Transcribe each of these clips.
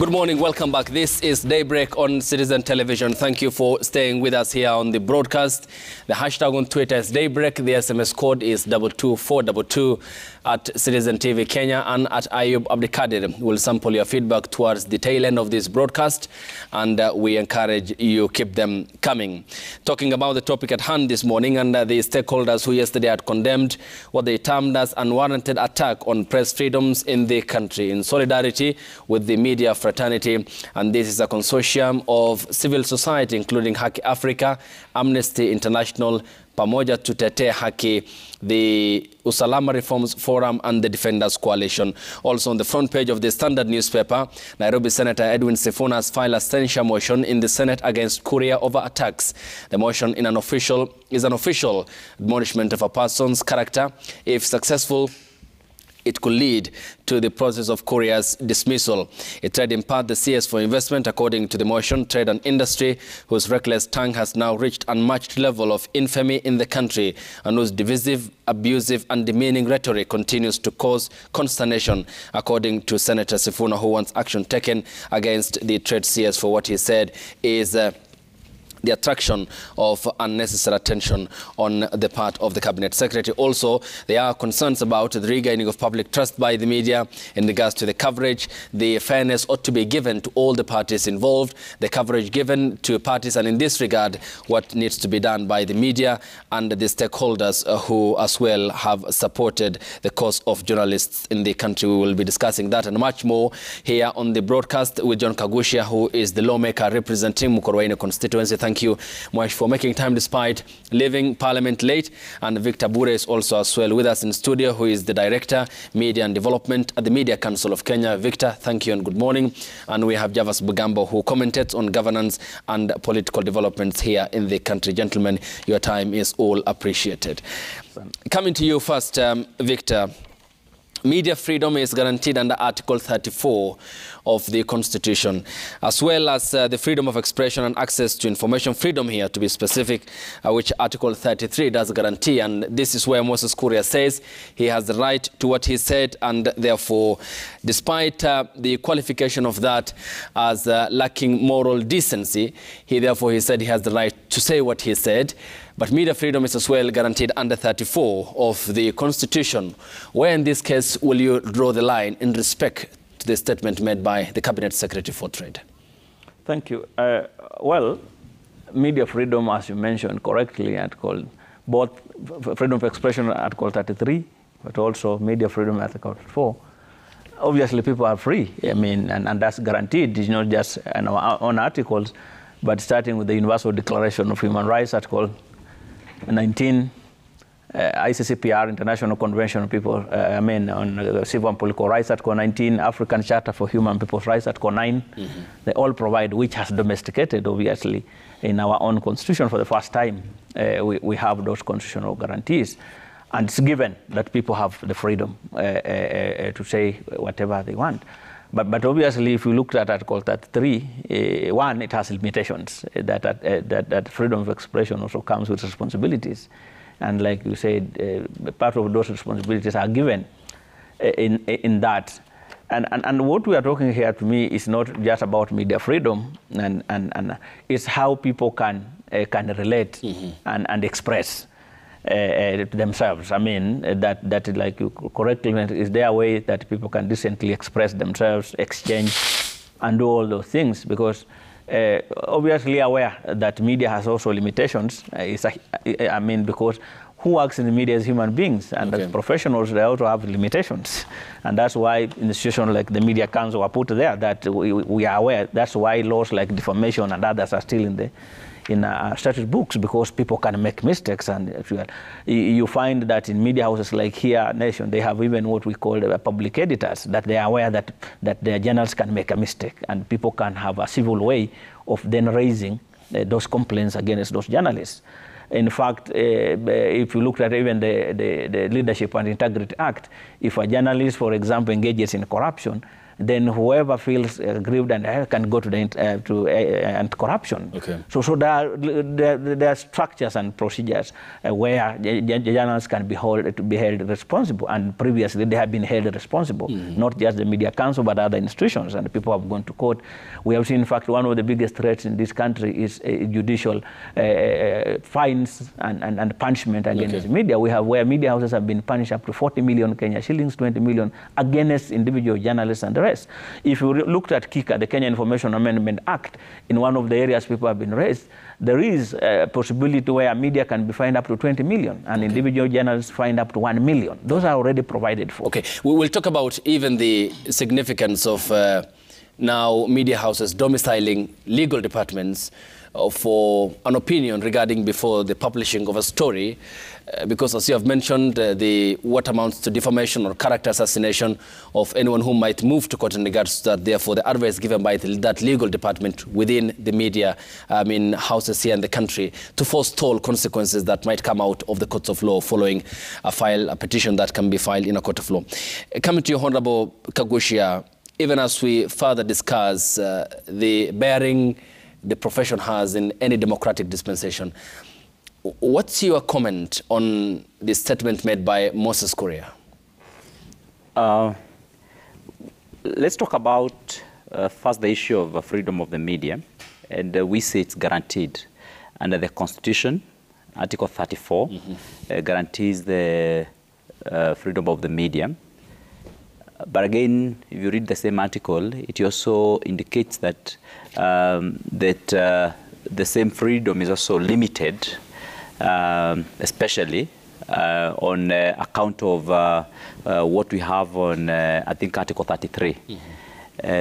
Good morning, welcome back. This is Daybreak on Citizen Television. Thank you for staying with us here on the broadcast. The hashtag on Twitter is Daybreak. The SMS code is 22422 at Citizen TV Kenya, and at Ayub Abdikadir. We'll sample your feedback towards the tail end of this broadcast, and we encourage you keep them coming. Talking about the topic at hand this morning, and the stakeholders who yesterday had condemned what they termed as unwarranted attack on press freedoms in the country in solidarity with the media fraternity. And this is a consortium of civil society, including Haki Africa, Amnesty International, Pamoja Tutetee Haki, the Usalama Reforms Forum, and the Defenders Coalition. Also on the front page of the Standard newspaper, Nairobi Senator Edwin Sifuna has filed a censure motion in the Senate against Kuria over attacks. The motion is an official admonishment of a person's character. If successful, it could lead to the process of Kuria's dismissal. It tried in part the CS for investment, according to the motion, trade and industry, whose reckless tongue has now reached unmatched level of infamy in the country, and whose divisive, abusive and demeaning rhetoric continues to cause consternation, according to Senator Sifuna, who wants action taken against the trade CS for what he said is the attraction of unnecessary attention on the part of the Cabinet Secretary. Also, there are concerns about the regaining of public trust by the media in regards to the coverage. The fairness ought to be given to all the parties involved, the coverage given to parties, and in this regard, what needs to be done by the media and the stakeholders who as well have supported the cause of journalists in the country. We will be discussing that and much more here on the broadcast with John Kagushia, who is the lawmaker representing Mukorweini constituency. Thank you much for making time despite leaving Parliament late. And Victor Bure is also as well with us in studio, who is the Director, Media and Development at the Media Council of Kenya. Victor, thank you and good morning. And we have Javas Bugambo, who commented on governance and political developments here in the country. Gentlemen, your time is all appreciated. Coming to you first, Victor. Media freedom is guaranteed under Article 34 of the Constitution, as well as the freedom of expression and access to information freedom here, to be specific, which Article 33 does guarantee. And this is where Moses Kuria says he has the right to what he said, and therefore, despite the qualification of that as lacking moral decency, he said he has the right to say what he said. But media freedom is as well guaranteed under 34 of the Constitution. Where in this case will you draw the line in respect to the statement made by the Cabinet Secretary for Trade? Thank you. Well, media freedom, as you mentioned correctly, both freedom of expression Article 33, but also media freedom Article 34. Obviously, people are free. I mean, and that's guaranteed. It's not just in our own articles, but starting with the Universal Declaration of Human Rights, Article 19, ICCPR, International Convention on People, on Civil and Political Rights, Article 19, African Charter for Human People's Rights, Article 9. They all provide, which has domesticated, obviously, in our own constitution for the first time. We have those constitutional guarantees. And it's given that people have the freedom to say whatever they want. But obviously, if you look at Article 33, one, it has limitations. That freedom of expression also comes with responsibilities. And like you said, part of those responsibilities are given in that. And what we are talking here, to me, is not just about media freedom, and it's how people can relate and express themselves. I mean, that like you correctly meant, is their way that people can decently express themselves, exchange, and do all those things. Because obviously aware that media has also limitations. Because who works in the media is human beings, and as professionals, they also have limitations. And that's why institutions like the Media Council are put there, that we are aware. That's why laws like defamation and others are still in statute books, because people can make mistakes. And you find that in media houses like here, Nation, they have even what we call public editors, that they are aware that their journals can make a mistake, and people can have a civil way of then raising those complaints against those journalists. In fact, if you look at even the Leadership and Integrity Act, if a journalist, for example, engages in corruption, then whoever feels aggrieved and can go to the anti-corruption. Okay. So there are structures and procedures where the journalists can be held responsible, and previously they have been held responsible, not just the Media Council but other institutions, and people have gone to court. We have seen, in fact, one of the biggest threats in this country is judicial fines and punishment against media. We have where media houses have been punished up to 40 million Kenya shillings, 20 million against individual journalists and the rest. If you looked at KICA, the Kenya Information Amendment Act, in one of the areas people have been raised, there is a possibility where media can be fined up to 20 million and individual journalists fined up to 1 million. Those are already provided for. Okay, we will talk about even the significance of now media houses domiciling legal departments for an opinion regarding before the publishing of a story, because as you have mentioned, what amounts to defamation or character assassination of anyone who might move to court in regards to that. Therefore, the advice given by that legal department within the media houses here in the country to forestall consequences that might come out of the courts of law following a petition that can be filed in a court of law. Coming to you, Honorable Kagushia, even as we further discuss the bearing the profession has in any democratic dispensation, what's your comment on the statement made by Moses Kuria? Let's talk about first the issue of freedom of the media, and we say it's guaranteed under the Constitution. Article 34 guarantees the freedom of the media. But again, if you read the same article, it also indicates that the same freedom is also limited, especially on account of what we have on, I think, Article 33.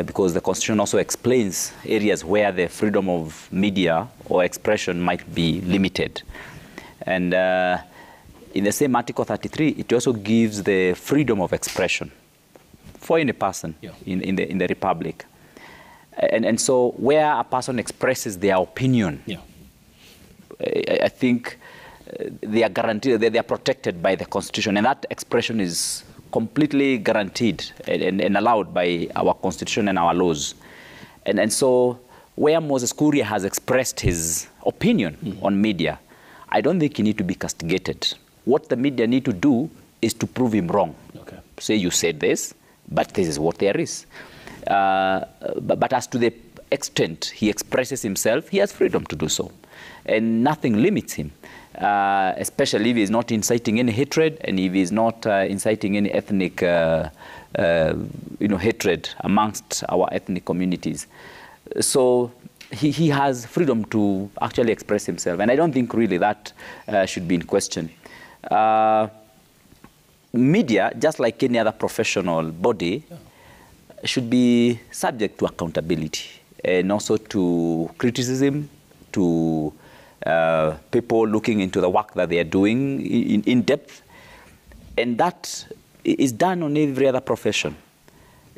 Because the Constitution also explains areas where the freedom of media or expression might be limited. And in the same Article 33, it also gives the freedom of expression for any person in the Republic. And so where a person expresses their opinion, I think they are guaranteed, they are protected by the Constitution, and that expression is completely guaranteed and allowed by our Constitution and our laws. And so where Moses Kuria has expressed his opinion on media, I don't think he needs to be castigated. What the media need to do is to prove him wrong. Say, you said this, but this is what there is. But as to the extent he expresses himself, he has freedom to do so. And nothing limits him, especially if he is not inciting any hatred and if he is not inciting any ethnic hatred amongst our ethnic communities. So he has freedom to actually express himself. And I don't think really that should be in question. Media, just like any other professional body, should be subject to accountability and also to criticism, to people looking into the work that they are doing in depth. And that is done on every other profession.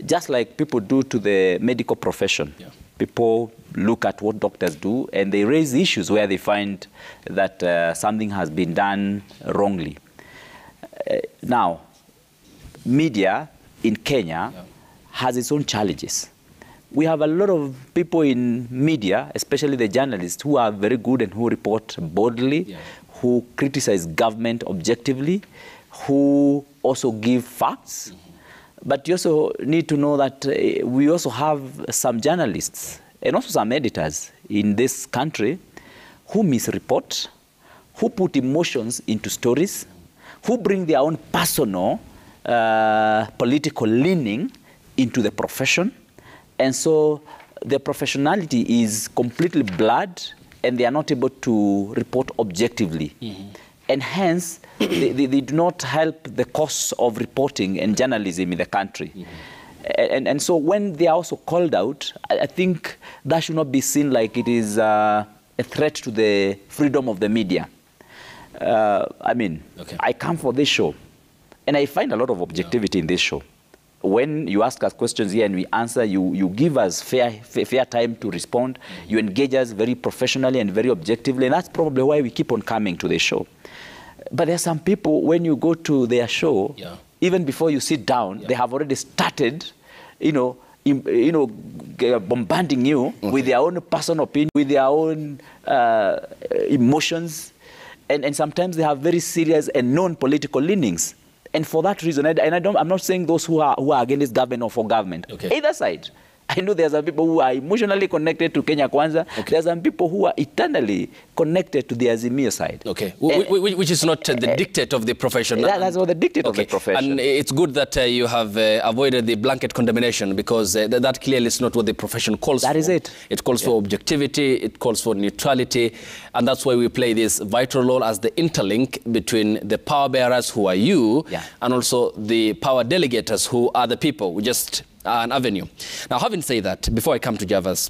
Just like people do to the medical profession. People look at what doctors do and they raise issues where they find that something has been done wrongly. Now, media in Kenya has its own challenges. We have a lot of people in media, especially the journalists, who are very good and who report boldly, who criticize government objectively, who also give facts. But you also need to know that we also have some journalists and also some editors in this country who misreport, who put emotions into stories, who bring their own personal political leaning into the profession. And so the professionality is completely blurred and they are not able to report objectively. And hence, they do not help the cause of reporting and journalism in the country. And so when they are also called out, I think that should not be seen like it is a threat to the freedom of the media. I mean, I come for this show, and I find a lot of objectivity in this show. When you ask us questions here and we answer, you give us fair time to respond. You engage us very professionally and very objectively, and that's probably why we keep on coming to the show. But there are some people, when you go to their show, even before you sit down, they have already started, bombarding you with their own personal opinion, with their own emotions, and sometimes they have very serious and non-political leanings. And for that reason, I'm not saying those who are against government or for government. Okay. Either side. I know there are some people who are emotionally connected to Kenya Kwanza. Okay. There are some people who are eternally connected to the Azimio side. Okay, which is not the dictate of the profession. That's not the dictate of the profession. And it's good that you have avoided the blanket condemnation, because that clearly is not what the profession calls for. That is it. It calls for objectivity, it calls for neutrality, and that's why we play this vital role as the interlink between the power bearers, who are you, and also the power delegators, who are the people. We just an avenue. Now, having said that, before I come to Javas,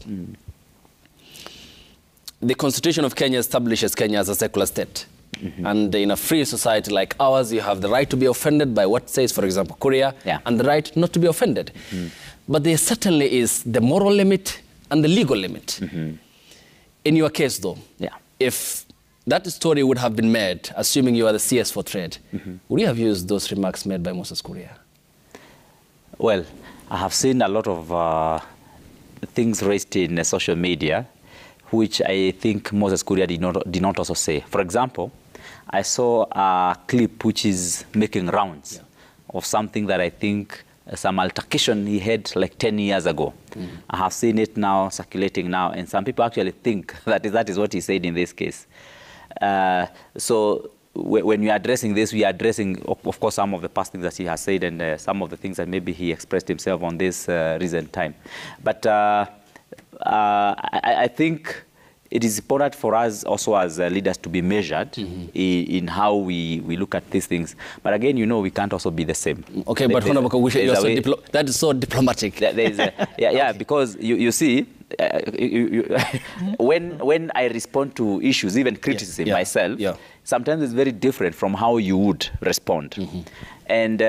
the Constitution of Kenya establishes Kenya as a secular state. And in a free society like ours, you have the right to be offended by what says, for example, Kuria, and the right not to be offended. But there certainly is the moral limit and the legal limit. In your case, though, if that story would have been made, assuming you are the CS for trade, would you have used those remarks made by Moses Kuria? Well, I have seen a lot of things raised in social media, which I think Moses Kuria did not also say. For example, I saw a clip which is making rounds of something that I think some altercation he had like 10 years ago. I have seen it now circulating now, and some people actually think that is what he said in this case. So when we are addressing this, we are addressing, of course, some of the past things that he has said, and some of the things that maybe he expressed himself on this recent time. But I think it is important for us also as leaders to be measured in how we look at these things. But again, we can't also be the same. Okay, but that is so diplomatic. Because you see, when I respond to issues, even criticism myself, sometimes it's very different from how you would respond. And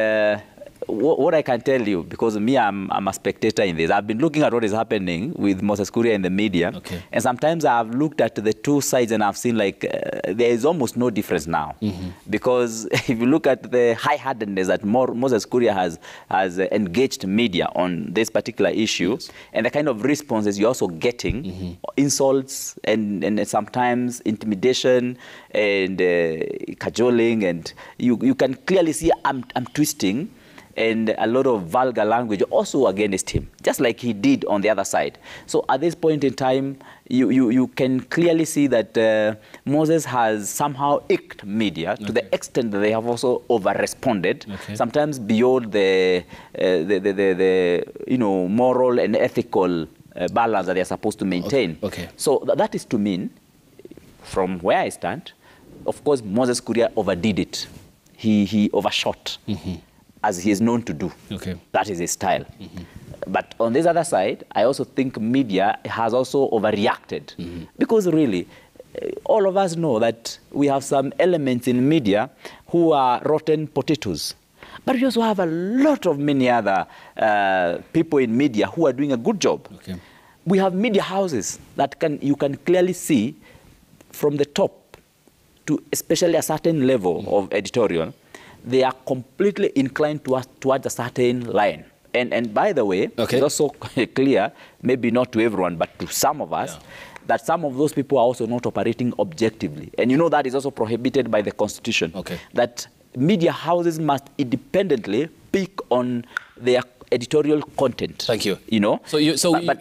what I can tell you, because me, I'm a spectator in this. I've been looking at what is happening with Moses Kuria in the media, and sometimes I've looked at the two sides and I've seen like there is almost no difference now. Because if you look at the high-handedness that Moses Kuria has engaged media on this particular issue, and the kind of responses you're also getting, insults and sometimes intimidation and cajoling, and you can clearly see I'm twisting, and a lot of vulgar language also against him, just like he did on the other side. So at this point in time, you can clearly see that Moses has somehow icked media to the extent that they have also over-responded, sometimes beyond the moral and ethical balance that they are supposed to maintain. So that is to mean, from where I stand, of course, Moses Kuria overdid it. He overshot. As he is known to do. That is his style. But on this other side, I also think media has also overreacted. Because really, all of us know that we have some elements in media who are rotten potatoes. But we also have a lot of many other people in media who are doing a good job. We have media houses that you can clearly see from the top to especially a certain level of editorial, they are completely inclined towards a certain line. And by the way, it's also clear, maybe not to everyone, but to some of us, that some of those people are also not operating objectively. And that is also prohibited by the Constitution. That media houses must independently pick on their editorial content. Thank you.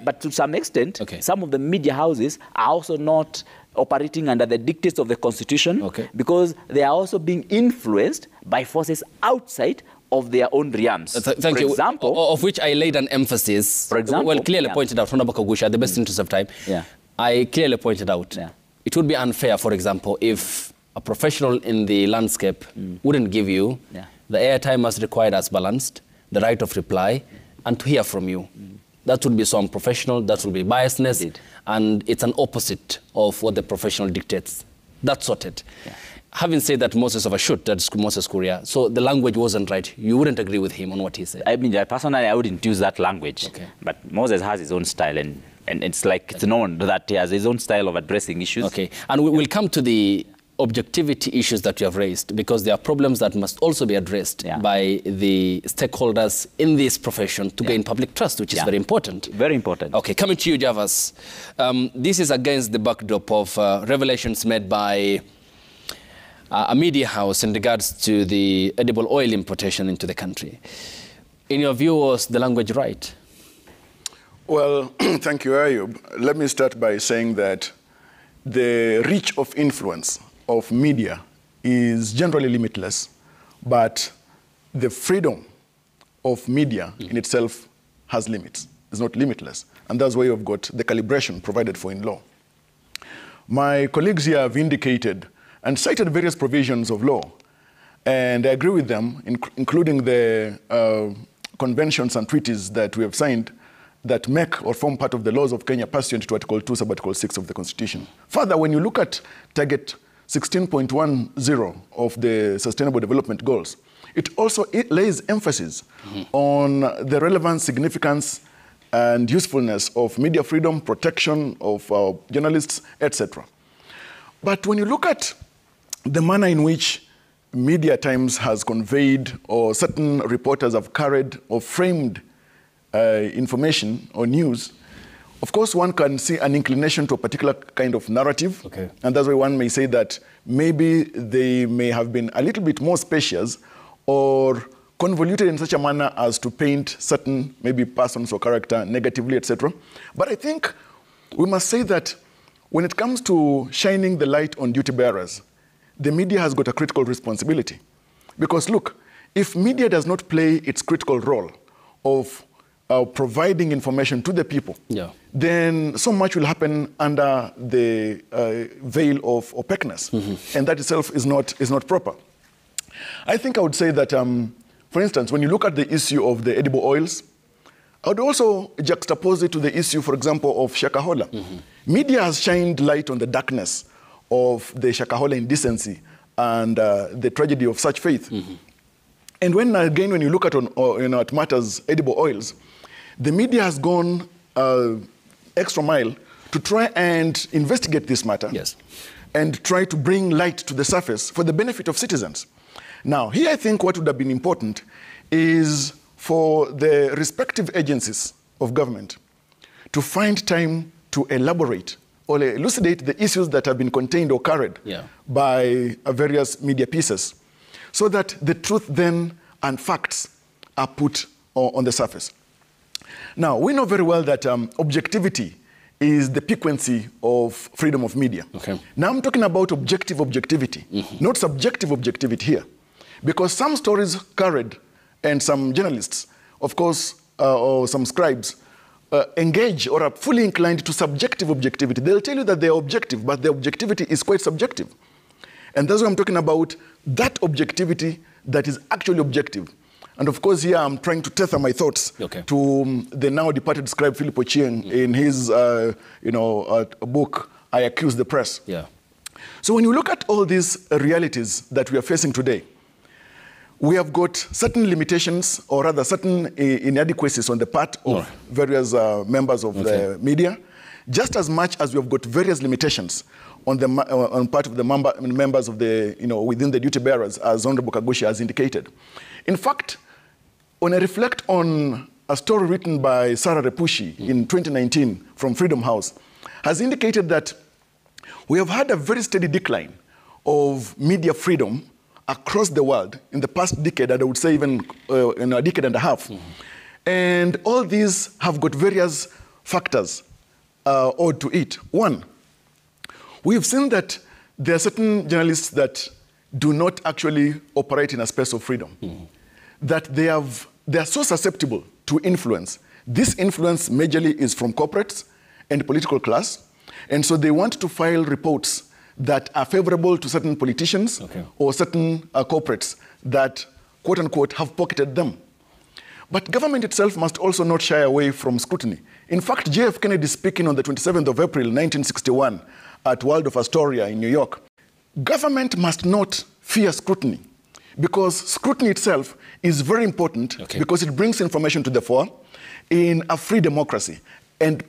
But to some extent, some of the media houses are also not operating under the dictates of the Constitution, because they are also being influenced by forces outside of their own realms. Thank you. Example, of which I laid an emphasis. For example, well, clearly pointed out, Honorable Kagusha, at the best interest of time, I clearly pointed out it would be unfair, for example, if a professional in the landscape wouldn't give you the airtime as required as balanced, the right of reply, and to hear from you. That would be so unprofessional, that would be biasness, and it's an opposite of what the professional dictates. That's sorted. Having said that, Moses overshoot, that's Moses Kuria, so the language wasn't right. You wouldn't agree with him on what he said? I mean, personally, I wouldn't use that language. But Moses has his own style, and it's like it's known that he has his own style of addressing issues. And we'll come to the objectivity issues that you have raised, because there are problems that must also be addressed by the stakeholders in this profession to gain public trust, which is very important. Very important. Okay, coming to you, Javas. This is against the backdrop of revelations made by a media house in regards to the edible oil importation into the country. In your view, was the language right? Well, thank you, Ayub. Let me start by saying that the reach of influence of media is generally limitless, but the freedom of media in itself has limits. It's not limitless. And that's why you've got the calibration provided for in law. My colleagues here have indicated and cited various provisions of law, and I agree with them, including the conventions and treaties that we have signed that make or form part of the laws of Kenya pursuant to Article 2, Sub-Article 6 of the Constitution. Further, when you look at Target 16.10 of the Sustainable Development Goals, it lays emphasis on the relevance, significance, and usefulness of media freedom, protection of journalists, etc. But when you look at the manner in which media times has conveyed, or certain reporters have carried or framed information or news, of course one can see an inclination to a particular kind of narrative. Okay. And that's why one may say that maybe they may have been a little bit more spacious or convoluted in such a manner as to paint certain maybe persons or character negatively, etc. But I think we must say that when it comes to shining the light on duty bearers, the media has got a critical responsibility. Because look, if media does not play its critical role of providing information to the people, then so much will happen under the veil of opaqueness. And that itself is not proper. I think I would say that, for instance, when you look at the issue of the edible oils, I would also juxtapose it to the issue, for example, of Shakahola. Media has shined light on the darkness of the Shakahola indecency and the tragedy of such faith. And when you look at at matters edible oils, the media has gone extra mile to try and investigate this matter and try to bring light to the surface for the benefit of citizens. Now, here I think what would have been important is for the respective agencies of government to find time to elaborate or elucidate the issues that have been contained or carried by various media pieces, so that the truth then and facts are put on the surface. Now, we know very well that objectivity is the piquancy of freedom of media. Now I'm talking about objective objectivity, not subjective objectivity here. Because some stories carried and some journalists, of course, or some scribes, engage or are fully inclined to subjective objectivity. They'll tell you that they're objective, but the objectivity is quite subjective. And that's why I'm talking about that objectivity that is actually objective. And of course, here I'm trying to tether my thoughts to the now departed scribe Philip Ochieng in his book, I Accuse the Press. So when you look at all these realities that we are facing today, we have got certain limitations, or rather certain inadequacies on the part of various members of the media, just as much as we have got various limitations on the part of the members of the, within the duty bearers, as Honorable Kagushi has indicated. In fact, when I reflect on a story written by Sarah Repushi in 2019 from Freedom House, has indicated that we have had a very steady decline of media freedom across the world in the past decade, and I would say even in a decade and a half. And all these have got various factors owed to it. One, we've seen that there are certain journalists that do not actually operate in a space of freedom, that they are so susceptible to influence. This influence majorly is from corporates and political class, and so they want to file reports that are favorable to certain politicians or certain corporates that, quote unquote, have pocketed them. But government itself must also not shy away from scrutiny. In fact, J.F. Kennedy speaking on the 27th of April, 1961 at Waldorf Astoria in New York, government must not fear scrutiny, because scrutiny itself is very important because it brings information to the fore in a free democracy. And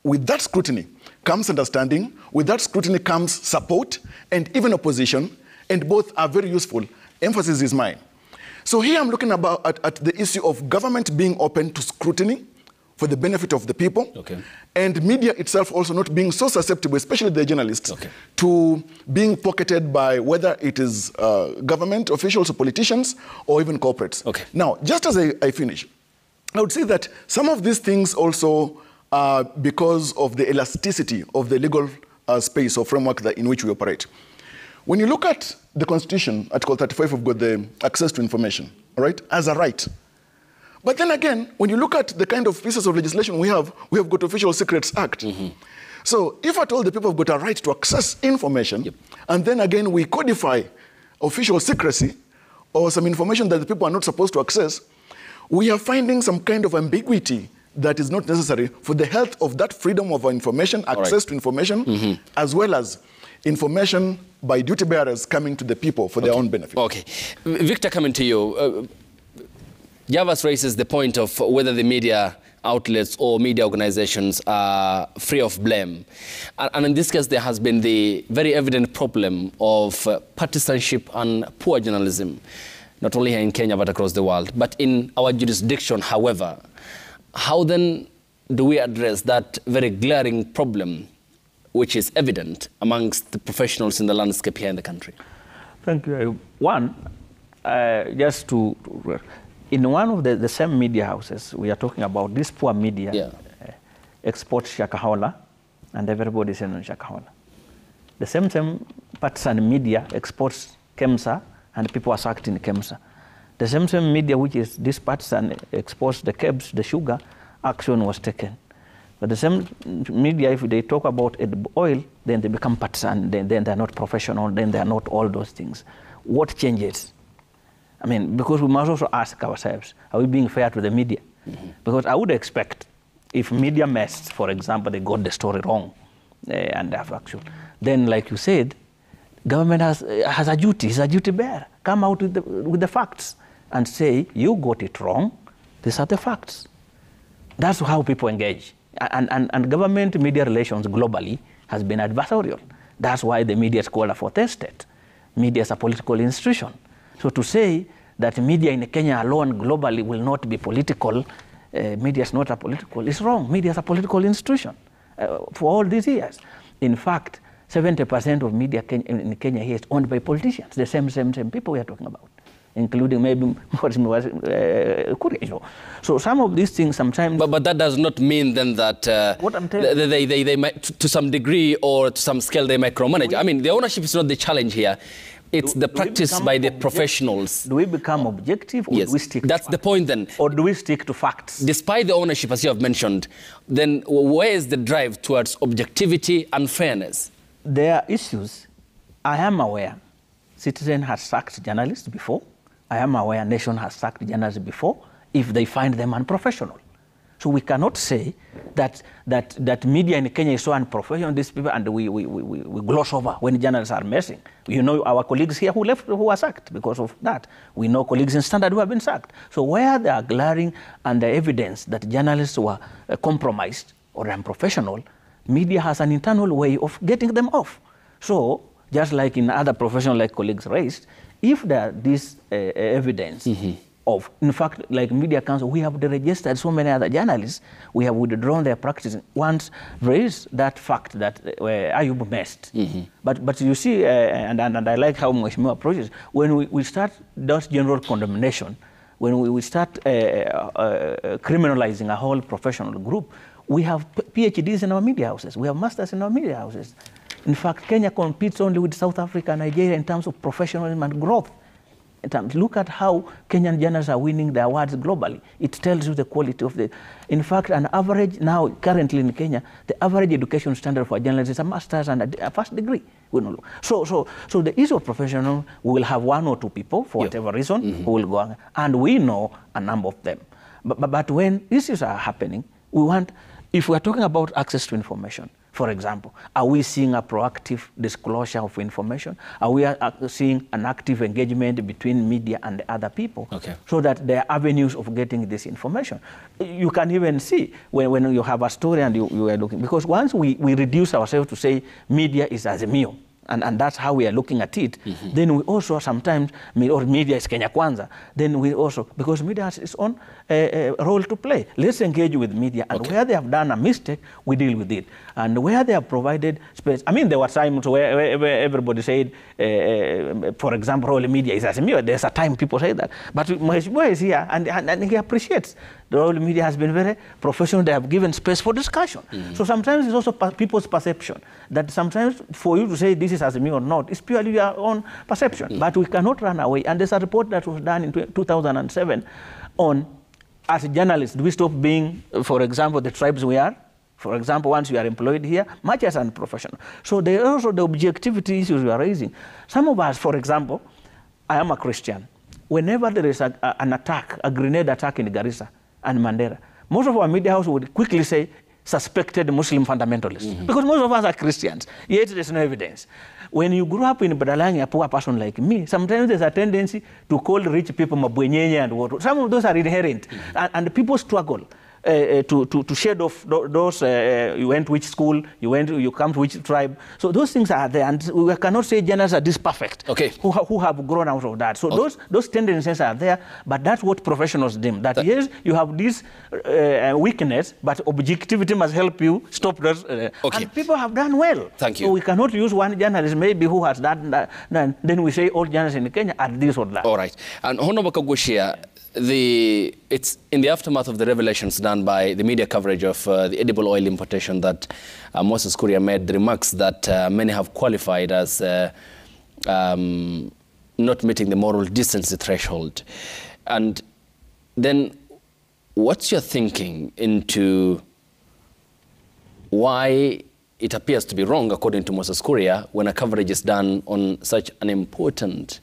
with that scrutiny comes understanding, with that scrutiny comes support, and even opposition, and both are very useful. Emphasis is mine. So here I'm looking at the issue of government being open to scrutiny for the benefit of the people, and media itself also not being so susceptible, especially the journalists, to being pocketed by whether it is government officials or politicians or even corporates. Now, just as I finish, I would say that some of these things also are because of the elasticity of the legal space or framework in which we operate. When you look at the Constitution, Article 35, we've got the access to information, all right, as a right. But then again, when you look at the kind of pieces of legislation we have got Official Secrets Act. So if at all the people have got a right to access information, and then again we codify official secrecy or some information that the people are not supposed to access, we are finding some kind of ambiguity that is not necessary for the health of that freedom of information, access to information, as well as information by duty bearers coming to the people for their own benefit. Victor, coming to you. Javas raises the point of whether the media outlets or media organizations are free of blame. And in this case, there has been the very evident problem of partisanship and poor journalism, not only here in Kenya, but across the world. But in our jurisdiction, however, how then do we address that very glaring problem, which is evident amongst the professionals in the landscape here in the country? Thank you. One, just to in one of the same media houses, we are talking about this poor media exports Shakahola, and everybody is in Shakahola. The same partisan media exports Kemsa, and people are sacked in Kemsa. The same media, which is this partisan, exports the kebs, the sugar, action was taken. But the same media, if they talk about oil, then they become partisan, then they're not professional, then they're not all those things. What changes? I mean, because we must also ask ourselves, are we being fair to the media? Because I would expect if media messed, for example, they got the story wrong and have action, then like you said, government has a duty, it's a duty bearer. Come out with the facts and say, you got it wrong, these are the facts. That's how people engage. And government media relations globally has been adversarial. That's why the media is called a fourth estate. Media is a political institution. So to say that media in Kenya alone globally will not be political, media is not a political, is wrong. Media is a political institution for all these years. In fact, 70% of media in Kenya here is owned by politicians, the same people we are talking about, including maybe Moses Kuria. So some of these things sometimes... But that does not mean then that what I'm telling they might, to some degree or to some scale, they micromanage. I mean, the ownership is not the challenge here. It's the practice by the professionals. Do we become objective or do we stick to That's the point then. Or do we stick to facts? Despite the ownership, as you have mentioned, then where is the drive towards objectivity and fairness? There are issues. I am aware Citizen has sacked journalists before. I am aware Nation has sacked journalists before if they find them unprofessional. So we cannot say that media in Kenya is so unprofessional, these people, and we gloss over when journalists are messing. You know our colleagues here who left, who were sacked because of that. We know colleagues in Standard who have been sacked. So where they are glaring and the evidence that journalists were compromised or unprofessional, media has an internal way of getting them off. So just like in other professions like colleagues raised, if there are this evidence of, in fact, like Media Council, we have deregistered so many other journalists, we have withdrawn their practice once there is that fact that Ayub messed. But you see, and I like how Mheshimiwa approaches, when we start that general condemnation, when we start criminalizing a whole professional group, we have PhDs in our media houses, we have masters in our media houses. In fact, Kenya competes only with South Africa and Nigeria in terms of professionalism and growth. Look at how Kenyan journalists are winning the awards globally. It tells you the quality of the... In fact, an average now, currently in Kenya, the average education standard for journalists is a master's and a first degree. So the issue of professional, we will have one or two people, for whatever reason, who will go on, and we know a number of them. But when issues are happening, we want, if we are talking about access to information, For example, are we seeing a proactive disclosure of information? Are we seeing an active engagement between media and other people so that there are avenues of getting this information? You can even see when you have a story and you are looking, because once we reduce ourselves to say media is Azimio, and that's how we are looking at it, then we also sometimes, or media is Kenya Kwanza, then we also, because media has its own role to play. Let's engage with media, and where they have done a mistake, we deal with it. And where they have provided space, I mean, there were times where everybody said, for example, role media is Azimio. There's a time people say that. But Mheshimiwa is here, and he appreciates the role media has been very professional. They have given space for discussion. So sometimes it's also people's perception that sometimes for you to say this is Azimio or not, it's purely your own perception. But we cannot run away. And there's a report that was done in 2007 on, as journalists, do we stop being, for example, the tribes we are? For example, once you are employed here, much as unprofessional. So there are also the objectivity issues we are raising. Some of us, for example, I am a Christian. Whenever there is an attack, a grenade attack in Garissa and Mandera, most of our media house would quickly say, suspected Muslim fundamentalists. Because most of us are Christians, yet there's no evidence. When you grew up in Badalangi, a poor person like me, sometimes there's a tendency to call rich people mabwenyenye and what. Some of those are inherent, and people struggle to shed off those, you went which school, you come to which tribe. So those things are there, and we cannot say journalists are disperfect, who have grown out of that. So those tendencies are there, but that's what professionals deem. That yes, you have this weakness, but objectivity must help you stop those. And people have done well. Thank you. So we cannot use one journalist maybe who has done that, then we say all journalists in Kenya are this or that. All right. And Honorable Kagushia, it's in the aftermath of the revelations done by the media coverage of the edible oil importation that Moses Kuria made the remarks that many have qualified as not meeting the moral decency threshold. And then what's your thinking into why it appears to be wrong, according to Moses Kuria, when a coverage is done on such an important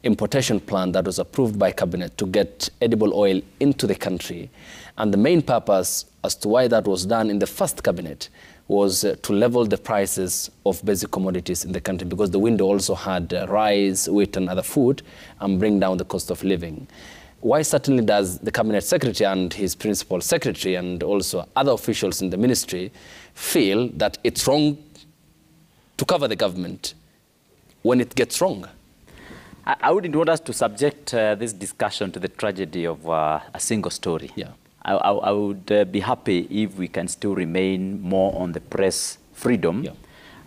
importation plan that was approved by cabinet to get edible oil into the country, and the main purpose as to why that was done in the first cabinet was to level the prices of basic commodities in the country, because the window also had rice, wheat and other food, and bring down the cost of living. Why certainly does the cabinet secretary and his principal secretary and also other officials in the ministry feel that it's wrong to cover the government when it gets wrong? I wouldn't want us to subject this discussion to the tragedy of a single story. Yeah. I would be happy if we can still remain more on the press freedom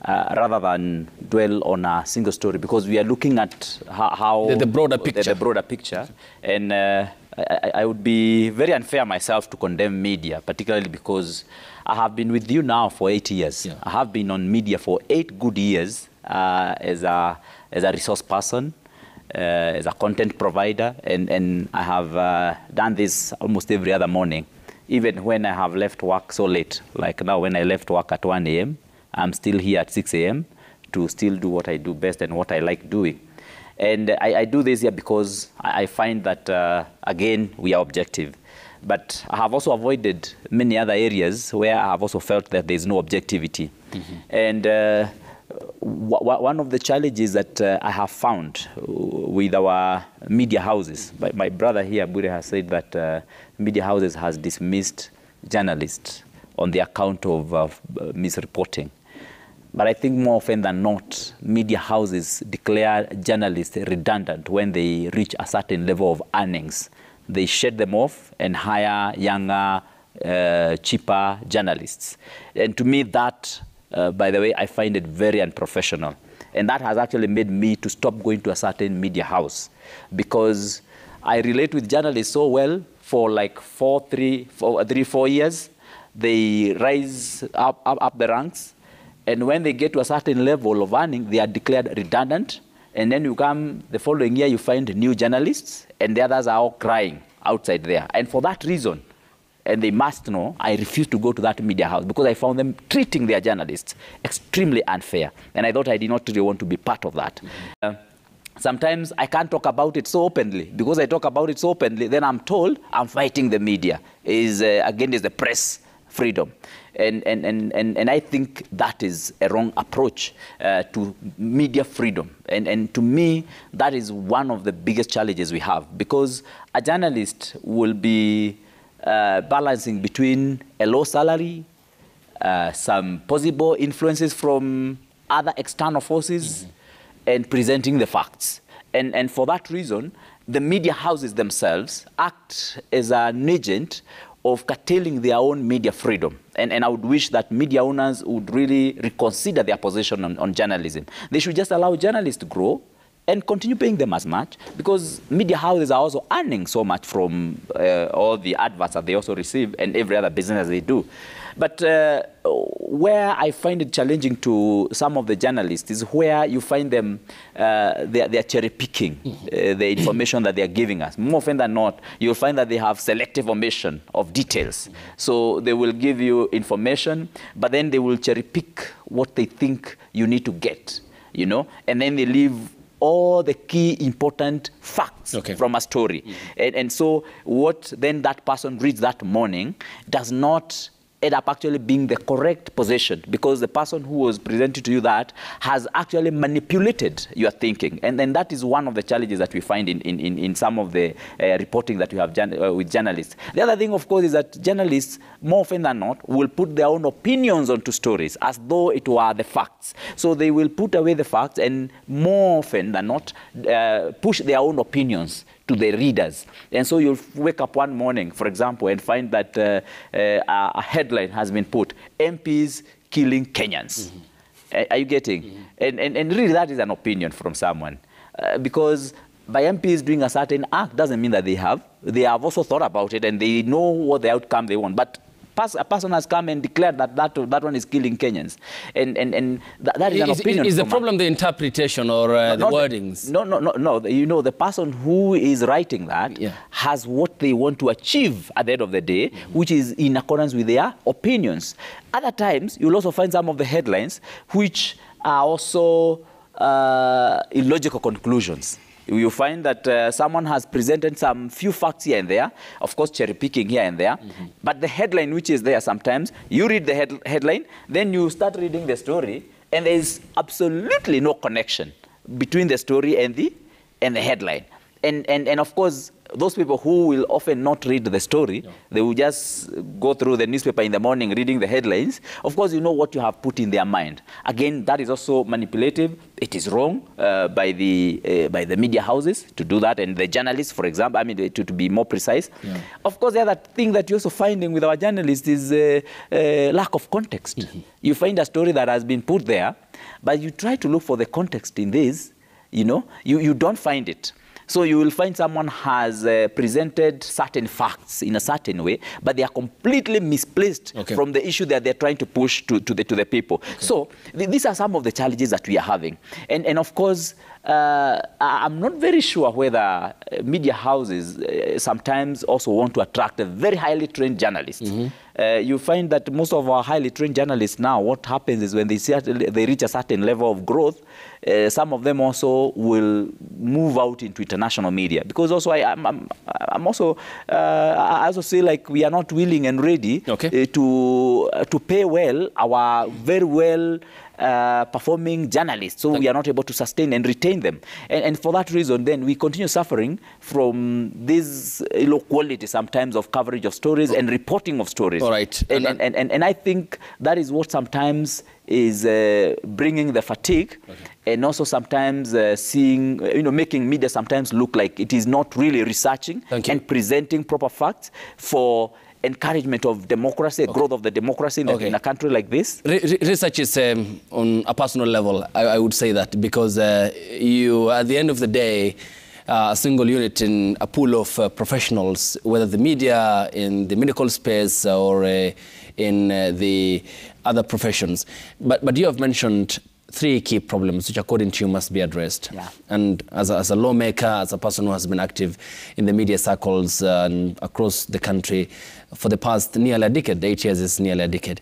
rather than dwell on a single story, because we are looking at how the broader picture. The broader picture. And I would be very unfair myself to condemn media, particularly because I have been with you now for 8 years. Yeah. I have been on media for 8 good years as a resource person, as a content provider, and I have done this almost every other morning, even when I have left work so late. Like now, when I left work at 1 a.m., I'm still here at 6 a.m. to still do what I do best and what I like doing. And I do this here because I find that, again, we are objective. But I have also avoided many other areas where I have also felt that there's no objectivity. And one of the challenges that I have found with our media houses, my brother here, Bure, has said that media houses has dismissed journalists on the account of misreporting. But I think more often than not, media houses declare journalists redundant when they reach a certain level of earnings. They shed them off and hire younger, cheaper journalists. And to me, that, by the way, I find it very unprofessional. And that has actually made me to stop going to a certain media house, because I relate with journalists so well for like 4 years. They rise up the ranks. And when they get to a certain level of earning, they are declared redundant. And then you come the following year, you find new journalists, and the others are all crying outside there. And for that reason, and they must know, I refuse to go to that media house, because I found them treating their journalists extremely unfair. And I thought I did not really want to be part of that. Sometimes I can't talk about it so openly, because I talk about it so openly, then I'm told I'm fighting the media. Again, is the press freedom. And I think that is a wrong approach to media freedom. And to me, that is one of the biggest challenges we have, because a journalist will be balancing between a low salary, some possible influences from other external forces, and presenting the facts. And for that reason, the media houses themselves act as an agent of curtailing their own media freedom. And I would wish that media owners would really reconsider their position on journalism. They should just allow journalists to grow and continue paying them as much, because media houses are also earning so much from all the adverts that they also receive and every other business they do. But where I find it challenging to some of the journalists is where you find them, they're cherry picking the information that they're giving us. More often than not, you'll find that they have selective omission of details. So they will give you information, but then they will cherry pick what they think you need to get, you know, and then they leave all the key important facts from a story. And so what then that person reads that morning does not end up actually being the correct position, because the person who was presenting to you that has actually manipulated your thinking. And then that is one of the challenges that we find in some of the reporting that we have with journalists. The other thing, of course, is that journalists, more often than not, will put their own opinions onto stories as though it were the facts. So they will put away the facts and more often than not push their own opinions to the readers. And so you'll wake up one morning, for example, and find that a headline has been put, MPs killing Kenyans. Are you getting? And really that is an opinion from someone. Because by MPs doing a certain act doesn't mean that they have also thought about it and they know what the outcome they want. But a person has come and declared that one is killing Kenyans. And that is an opinion. Is the problem the interpretation or the wordings? No. You know, the person who is writing that has what they want to achieve at the end of the day, which is in accordance with their opinions. Other times, you'll also find some of the headlines which are also illogical conclusions. You find that someone has presented some few facts here and there, of course cherry picking here and there, but the headline which is there sometimes, you read the headline, then you start reading the story, and there is absolutely no connection between the story and the headline. And of course, those people who will often not read the story, they will just go through the newspaper in the morning reading the headlines. Of course, you know what you have put in their mind. Again, that is also manipulative. It is wrong by the media houses to do that, and the journalists, for example, I mean, to be more precise. Of course, the other thing that you're also finding with our journalists is lack of context. You find a story that has been put there, but you try to look for the context in this, you know, you don't find it. So you will find someone has presented certain facts in a certain way, but they are completely misplaced from the issue that they're trying to push to the people. So these are some of the challenges that we are having. And of course, I'm not very sure whether media houses sometimes also want to attract a very highly trained journalist. You find that most of our highly trained journalists now, what happens is when they reach a certain level of growth, some of them also will move out into international media. Because also I also say like we are not willing and ready to pay well our very well performing journalists, so we are not able to sustain and retain them. And for that reason, then we continue suffering from this low quality sometimes of coverage of stories and reporting of stories. All right. And I think that is what sometimes is bringing the fatigue, and also sometimes seeing, making media sometimes look like it is not really researching and presenting proper facts for encouragement of democracy, growth of the democracy in a country like this? Research is on a personal level, I would say that, because you, at the end of the day, a single unit in a pool of professionals, whether the media, in the medical space, or in the other professions. But you have mentioned three key problems which, according to you, must be addressed. And as a lawmaker, as a person who has been active in the media circles and across the country for the past nearly a decade, 8 years is nearly a decade,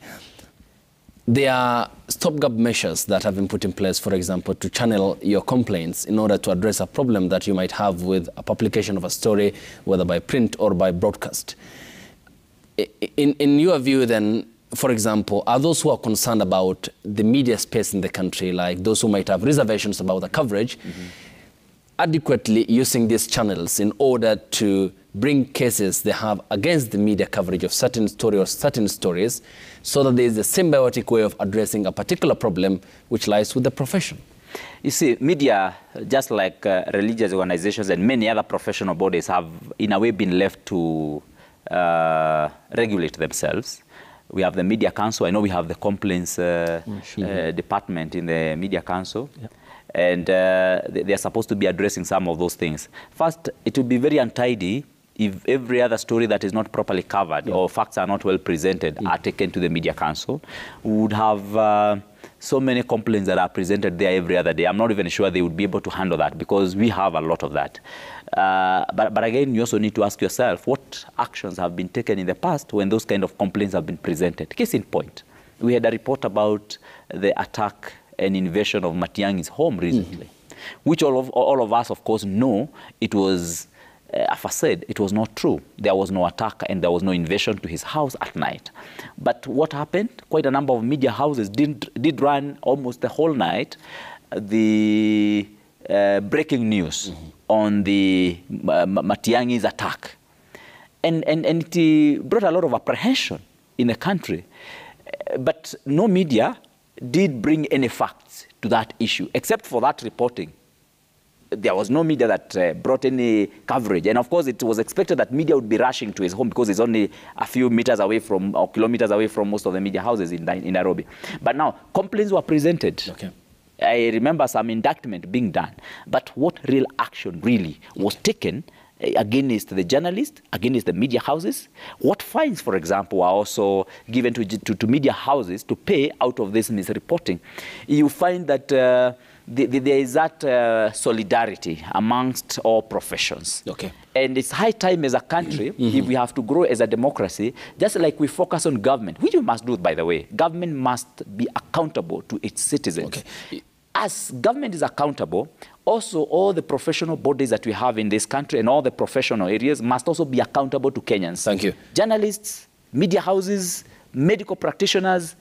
there are stopgap measures that have been put in place, for example, to channel your complaints in order to address a problem that you might have with a publication of a story, whether by print or by broadcast. In your view, then, for example, are those who are concerned about the media space in the country, like those who might have reservations about the coverage, adequately using these channels in order to bring cases they have against the media coverage of certain story or certain stories, so that there is a symbiotic way of addressing a particular problem which lies with the profession? You see, media, just like religious organizations and many other professional bodies, have in a way been left to regulate themselves. We have the Media Council. I know we have the complaints department in the Media Council. Yep. And they are supposed to be addressing some of those things. First, it would be very untidy if every other story that is not properly covered or facts are not well presented are taken to the Media Council. We would have so many complaints that are presented there every other day. I'm not even sure they would be able to handle that, because we have a lot of that. But again, you also need to ask yourself, what actions have been taken in the past when those kind of complaints have been presented? Case in point, we had a report about the attack and invasion of Matiang'i's home recently, which all of us, of course, know it was a facade. It was not true. There was no attack and there was no invasion to his house at night. But what happened? Quite a number of media houses did run almost the whole night the breaking news on the Matiang'i's attack. And it brought a lot of apprehension in the country. But no media did bring any facts to that issue, except for that reporting. There was no media that brought any coverage. And of course, it was expected that media would be rushing to his home, because it's only a few meters away from, or kilometers away from most of the media houses in Nairobi. But now, complaints were presented. Okay. I remember some indictment being done. But what real action really was taken against the journalists, against the media houses? What fines, for example, are also given to media houses to pay out of this misreporting? You find that there is that solidarity amongst all professions. Okay. And it's high time as a country, if we have to grow as a democracy, just like we focus on government, which we must do, by the way. Government must be accountable to its citizens. Okay. As government is accountable, also all the professional bodies that we have in this country and all the professional areas must also be accountable to Kenyans. Thank you. Journalists, media houses, medical practitioners,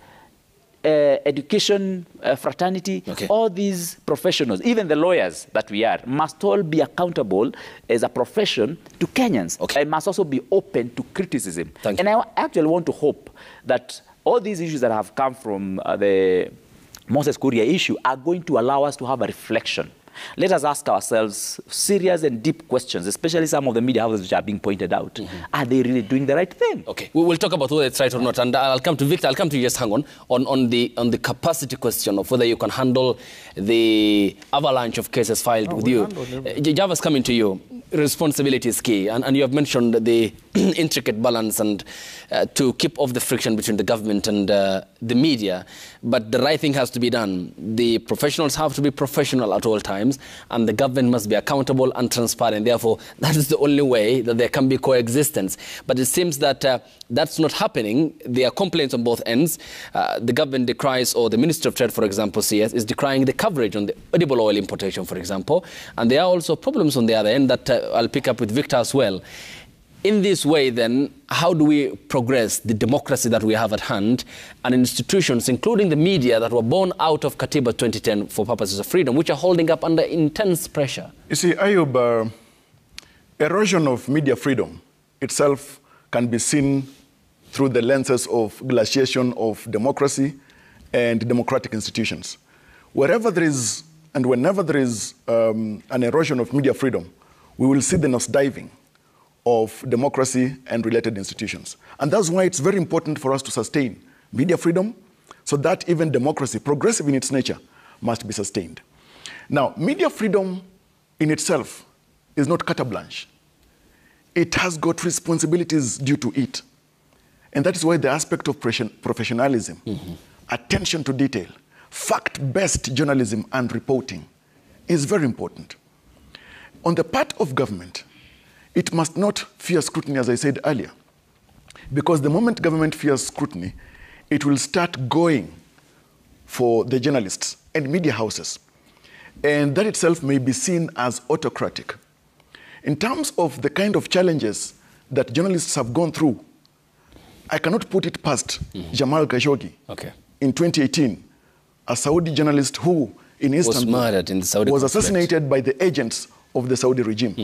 education fraternity, all these professionals, even the lawyers that we are, must all be accountable as a profession to Kenyans. Okay. And must also be open to criticism. Thank you. And I actually want to hope that all these issues that have come from the Moses Kuria issue are going to allow us to have a reflection. Let us ask ourselves serious and deep questions, especially some of the media houses which are being pointed out. Are they really doing the right thing? Okay, we will talk about whether it's right or not, and I'll come to Victor. I'll come to you, just hang on the capacity question of whether you can handle the avalanche of cases filed with you. Java's coming to you. Responsibility is key, and you have mentioned the intricate balance and to keep off the friction between the government and the media. But the right thing has to be done. The professionals have to be professional at all times, and the government must be accountable and transparent. Therefore, that is the only way that there can be coexistence. But it seems that that's not happening. There are complaints on both ends. The government decries, or the Ministry of Trade, for example, CS, is decrying the coverage on the edible oil importation, for example. And there are also problems on the other end that I'll pick up with Victor as well. In this way, then, how do we progress the democracy that we have at hand and institutions, including the media that were born out of Katiba 2010 for purposes of freedom, which are holding up under intense pressure? You see, Ayub, erosion of media freedom itself can be seen through the lenses of glaciation of democracy and democratic institutions. Wherever there is, and whenever there is an erosion of media freedom, we will see the nosediving of democracy and related institutions. And that's why it's very important for us to sustain media freedom, so that even democracy, progressive in its nature, must be sustained. Now, media freedom in itself is not carte blanche. It has got responsibilities due to it. And that is why the aspect of professionalism, attention to detail, fact-based journalism and reporting is very important. On the part of government, it must not fear scrutiny, as I said earlier, because the moment government fears scrutiny, it will start going for the journalists and media houses. And that itself may be seen as autocratic. In terms of the kind of challenges that journalists have gone through, I cannot put it past Jamal Khashoggi. Okay. In 2018, a Saudi journalist who in Istanbul was murdered in the Saudi was conflict. assassinated by the agents of the Saudi regime.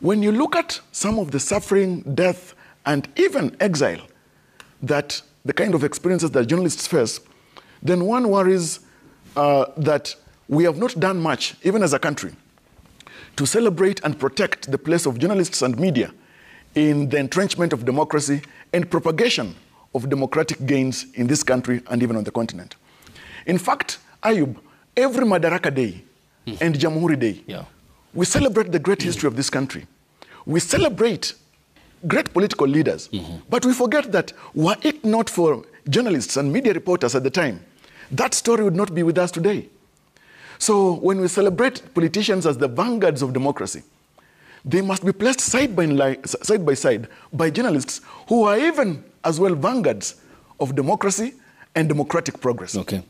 When you look at some of the suffering, death, and even exile that the kind of experiences that journalists face, then one worries that we have not done much, even as a country, to celebrate and protect the place of journalists and media in the entrenchment of democracy and propagation of democratic gains in this country and even on the continent. In fact, Ayub, every Madaraka Day and Jamhuri Day, we celebrate the great history of this country. We celebrate great political leaders, but we forget that were it not for journalists and media reporters at the time, that story would not be with us today. So when we celebrate politicians as the vanguards of democracy, they must be placed side by side by journalists who are even as well vanguards of democracy and democratic progress. Okay.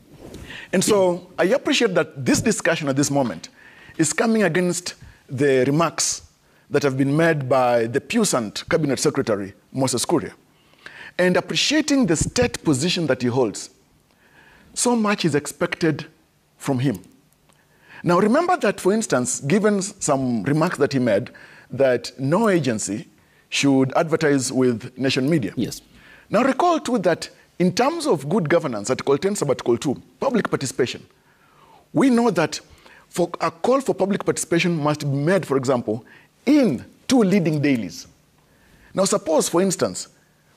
And so I appreciate that this discussion at this moment is coming against the remarks that have been made by the puissant Cabinet Secretary, Moses Kuria, and appreciating the state position that he holds. So much is expected from him. Now remember that, for instance, given some remarks that he made, that no agency should advertise with nation media. Yes. Now recall too that in terms of good governance, Article 10, Article 2, public participation, we know that for a call for public participation must be made, for example, in 2 leading dailies. Now suppose, for instance,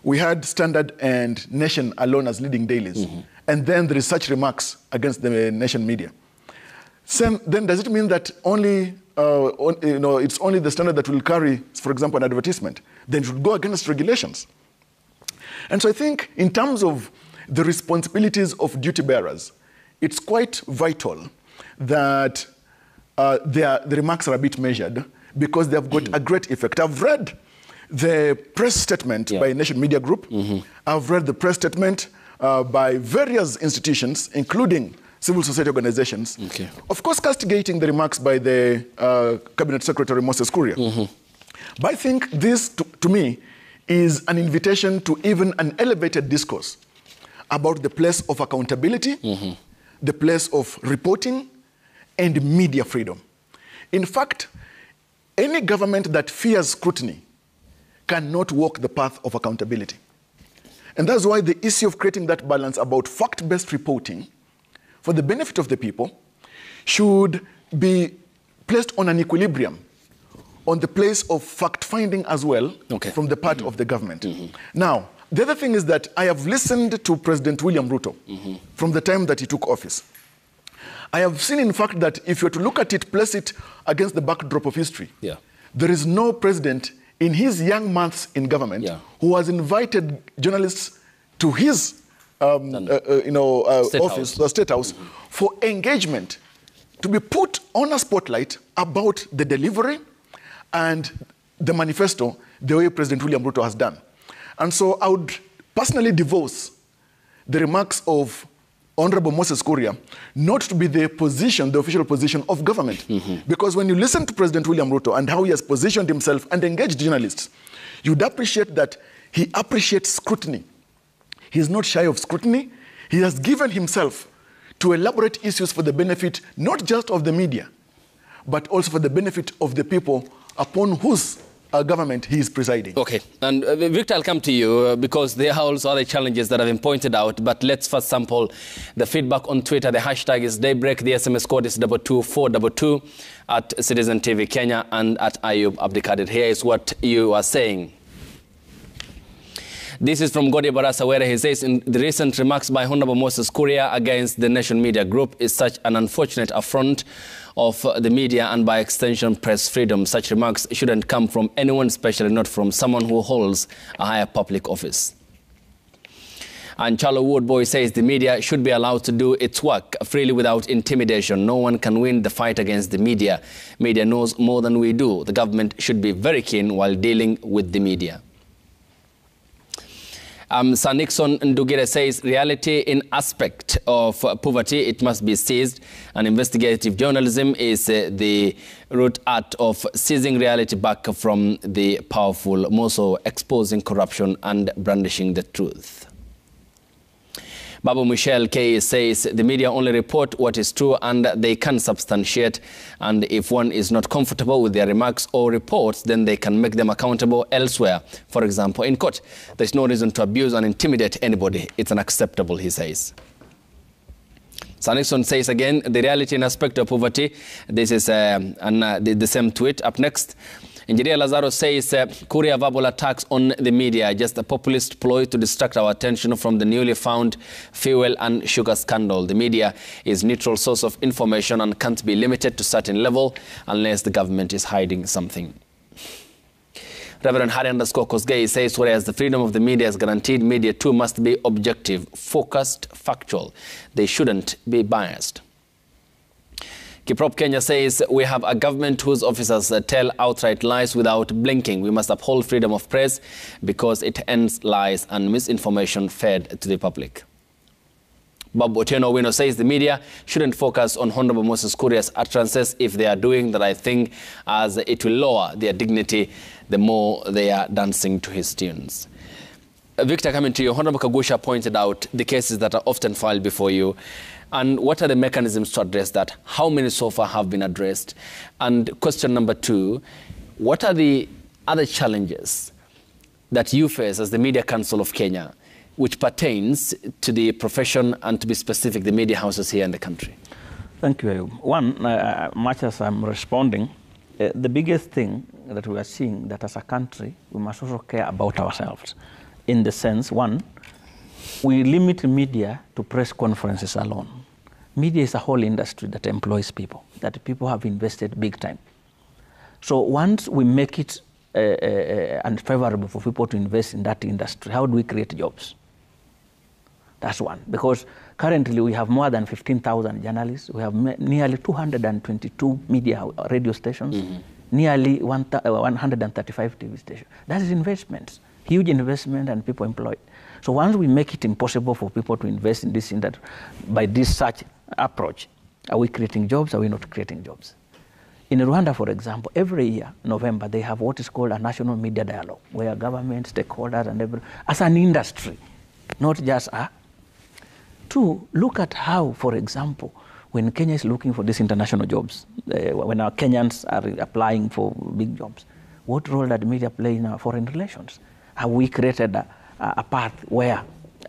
we had Standard and Nation alone as leading dailies, and then there is such remarks against the nation media. Then does it mean that only, it's only the Standard that will carry, for example, an advertisement? Then it would go against regulations. And so I think in terms of the responsibilities of duty bearers, it's quite vital that the remarks are a bit measured because they have got a great effect. I've read the press statement by Nation Media Group. I've read the press statement by various institutions, including civil society organizations. Okay. Of course, castigating the remarks by the Cabinet Secretary, Moses Kuria. But I think this, to me, is an invitation to even an elevated discourse about the place of accountability, the place of reporting, and media freedom. In fact, any government that fears scrutiny cannot walk the path of accountability. And that's why the issue of creating that balance about fact-based reporting for the benefit of the people should be placed on an equilibrium on the place of fact-finding as well from the part of the government. Now, the other thing is that I have listened to President William Ruto from the time that he took office. I have seen, in fact, that if you were to look at it, place it against the backdrop of history, there is no president in his young months in government who has invited journalists to his office, the State House, for engagement, to be put on a spotlight about the delivery and the manifesto, the way President William Ruto has done. And so I would personally divorce the remarks of Honorable Moses Kuria not to be the position, the official position of government. Because when you listen to President William Ruto and how he has positioned himself and engaged journalists, you'd appreciate that he appreciates scrutiny. He's not shy of scrutiny. He has given himself to elaborate issues for the benefit not just of the media, but also for the benefit of the people upon whose government he is presiding. Okay, and Victor, I'll come to you because there are also other challenges that have been pointed out, but let's first sample the feedback on Twitter. The hashtag is Daybreak, the SMS code is 22422 at Citizen TV Kenya and at Ayub Abdikadir. Here is what you are saying. This is from Godi Barasa, where he says, in the recent remarks by Honorable Moses Kuria against the Nation Media Group is such an unfortunate affront of the media and by extension press freedom. Such remarks shouldn't come from anyone, especially not from someone who holds a higher public office. And Charlo Woodboy says the media should be allowed to do its work freely without intimidation. No one can win the fight against the media. Media knows more than we do. The government should be very keen while dealing with the media. Sir Nixon Ndugire says reality in aspect of poverty, it must be seized, and investigative journalism is the root art of seizing reality back from the powerful, more so exposing corruption and brandishing the truth. Babu Michelle K says the media only report what is true and they can substantiate, and if one is not comfortable with their remarks or reports, then they can make them accountable elsewhere, for example in court. There's no reason to abuse and intimidate anybody. It's unacceptable, he says. Sir Nixon says again, the reality and aspect of poverty. This is the same tweet. Up next, Engineer Lazaro says, Kuria verbal attacks on the media, just a populist ploy to distract our attention from the newly found fuel and sugar scandal. The media is a neutral source of information and can't be limited to a certain level unless the government is hiding something. Reverend Harry _Kosgei says, whereas the freedom of the media is guaranteed, media too must be objective, focused, factual. They shouldn't be biased. Kiprop Kenya says, we have a government whose officers tell outright lies without blinking. We must uphold freedom of press because it ends lies and misinformation fed to the public. Bob Otieno Wino says the media shouldn't focus on Honorable Moses Kuria's utterances if they are doing the right thing, as it will lower their dignity the more they are dancing to his tunes. Victor, coming to you, Honorable Kagusha pointed out the cases that are often filed before you. And what are the mechanisms to address that? How many so far have been addressed? And question number 2, what are the other challenges that you face as the Media Council of Kenya, which pertains to the profession and, to be specific, the media houses here in the country? Thank you. One, much as I'm responding, the biggest thing that we are seeing that as a country, we must also care about ourselves. In the sense, one, we limit media to press conferences alone. Media is a whole industry that employs people, that people have invested big time. So once we make it unfavorable for people to invest in that industry, how do we create jobs? That's one. Because currently we have more than 15,000 journalists. We have nearly 222 media radio stations, nearly 135 TV stations. That is investments, huge investment and people employed. So once we make it impossible for people to invest in this industry by this such approach, are we creating jobs? Are we not creating jobs? In Rwanda, for example, every year, November, they have what is called a national media dialogue, where government, stakeholders, and as an industry, not just a. 2, look at how, for example, when Kenya is looking for these international jobs, when our Kenyans are applying for big jobs, what role does media play in our foreign relations? Have we created a path where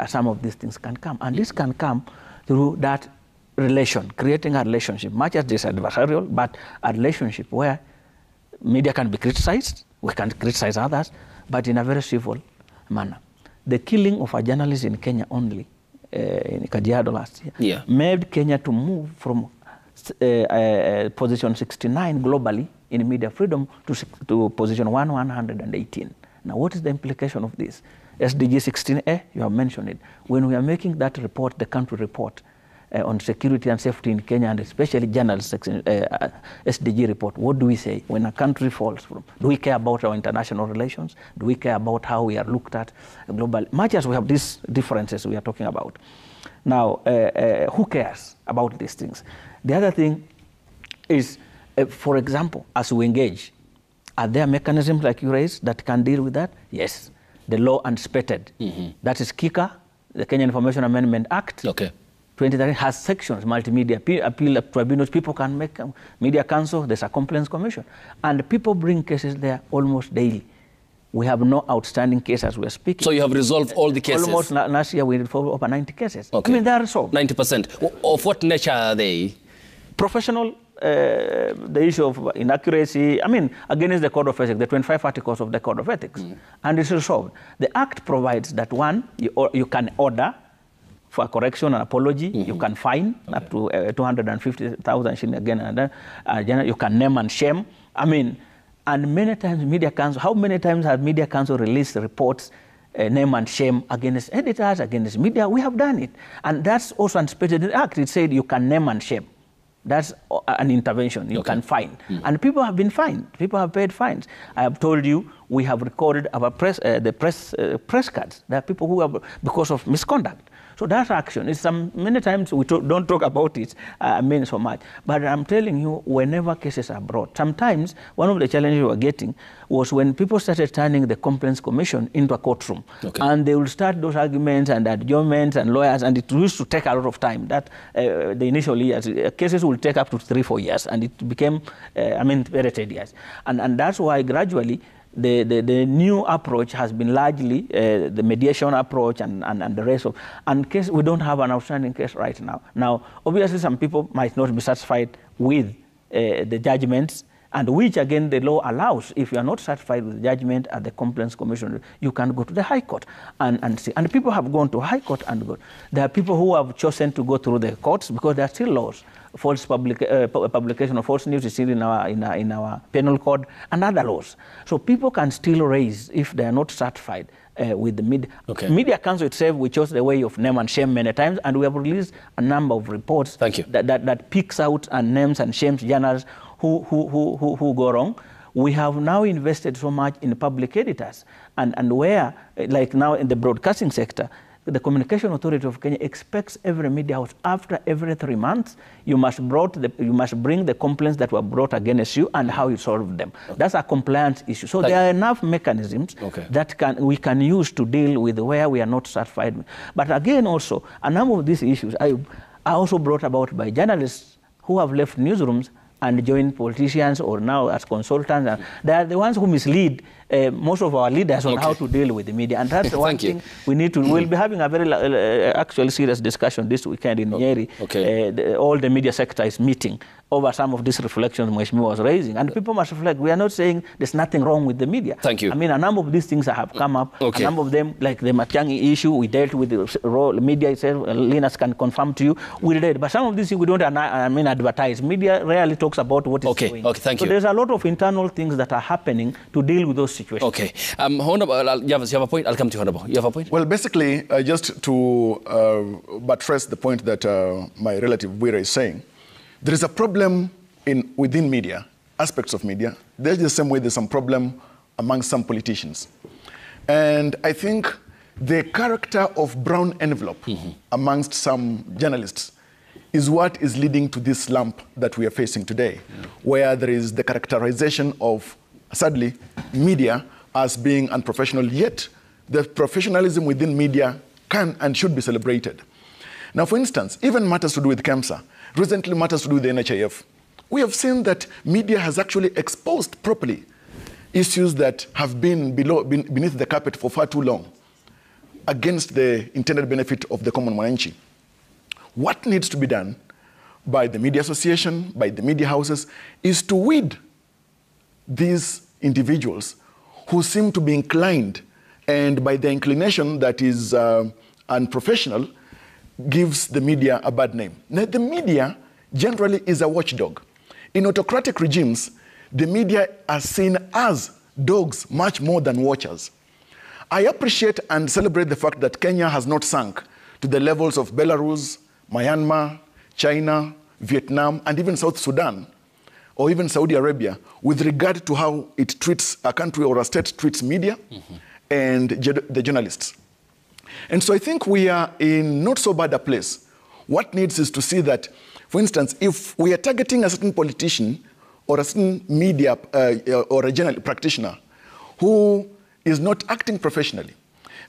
some of these things can come? And this can come through that relation, creating a relationship, much as this adversarial, but a relationship where media can be criticized, we can criticize others, but in a very civil manner. The killing of a journalist in Kenya only, in Kajiado last year, made Kenya to move from position 69 globally in media freedom to position 118. Now, what is the implication of this? SDG 16A, you have mentioned it. When we are making that report, the country report on security and safety in Kenya, and especially journalists, SDG report, what do we say when a country falls from? Do we care about our international relations? Do we care about how we are looked at globally? Much as we have these differences we are talking about. Now, who cares about these things? The other thing is, for example, as we engage, are there mechanisms like you raised that can deal with that? Yes. The law unspecified. That is KICA, the Kenya Information Amendment Act. 2013 has sections, multimedia appeal tribunals. People can make media council. There's a complaints commission, and people bring cases there almost daily. We have no outstanding cases as we are speaking. So you have resolved all the cases? Almost last year we did over 90 cases. I mean, they are resolved. 90%. Of what nature are they? Professional. The issue of inaccuracy, I mean, against the Code of Ethics, the 25 articles of the Code of Ethics, and it's resolved. The Act provides that, one, you can order for a correction and apology, you can fine up to 250,000 shilling again, and then you can name and shame. I mean, and many times Media Council, how many times have Media Council released reports, name and shame against editors, against media? We have done it. And that's also anticipated in the Act. It said you can name and shame. That's an intervention you can fine. And people have been fined. People have paid fines. I have told you we have recorded our press cards. There are people who have, because of misconduct. So that's action. It's many times we don't talk about it, so much. But I'm telling you, whenever cases are brought, sometimes one of the challenges we were getting was when people started turning the Complaints Commission into a courtroom. And they will start those arguments and adjournments and lawyers, and it used to take a lot of time. That the initial years, cases will take up to 3-4 years, and it became, very tedious. And that's why gradually, the new approach has been largely the mediation approach and the rest of, and case we don't have an outstanding case right now. Now, obviously, some people might not be satisfied with the judgments, and which again the law allows. If you are not satisfied with the judgment at the Complaints Commission, you can go to the High Court and see. And people have gone to High Court and go. There are people who have chosen to go through the courts because there are still laws. False publication of false news is still in our penal code and other laws. So people can still raise if they are not satisfied with the media. Media Council itself, we chose the way of name and shame many times, and we have released a number of reports that picks out and names and shames journalists who go wrong. We have now invested so much in public editors, and where, like now in the broadcasting sector, the Communication Authority of Kenya expects every media house, after every 3 months, you must bring the complaints that were brought against you and how you solve them. That's a compliance issue. So there are enough mechanisms that we can use to deal with where we are not satisfied. But again, also, a number of these issues are also brought about by journalists who have left newsrooms and joined politicians or now as consultants. They are the ones who mislead most of our leaders on how to deal with the media. And that's one thing we need to, we'll be having a very actually serious discussion this weekend in Nyeri. All the media sector is meeting over some of these reflections Mheshimiwa was raising. And people must reflect. We are not saying there's nothing wrong with the media. Thank you. I mean, a number of these things have come up. A number of them, like the Matiang'i issue, we dealt with the role media itself. Linus can confirm to you, we did. But some of these things we don't advertise. Media rarely talks about what is going on. Thank you. So there's a lot of internal things that are happening to deal with those situations. Honorable, you have a point? I'll come to you, Honorable. You have a point? Well, basically, just to buttress the point that my relative Wira is saying, there is a problem within media, aspects of media. There's the same way there's some problem among some politicians. And I think the character of brown envelope amongst some journalists is what is leading to this slump that we are facing today, where there is the characterization of, sadly, media as being unprofessional, yet the professionalism within media can and should be celebrated. Now, for instance, even matters to do with KEMSA, recently matters to do with the NHIF. We have seen that media has actually exposed properly issues that have been beneath the carpet for far too long against the intended benefit of the common mwananchi. What needs to be done by the Media Association, by the media houses, is to weed these individuals who seem to be inclined, and by their inclination that is unprofessional, gives the media a bad name. Now, the media generally is a watchdog. In autocratic regimes, the media are seen as dogs much more than watchers. I appreciate and celebrate the fact that Kenya has not sunk to the levels of Belarus, Myanmar, China, Vietnam, and even South Sudan, or even Saudi Arabia, with regard to how it treats a country or a state treats media and the journalists. And so I think we are in not so bad a place. What needs is to see that, for instance, if we are targeting a certain politician or a certain media or a journal practitioner who is not acting professionally,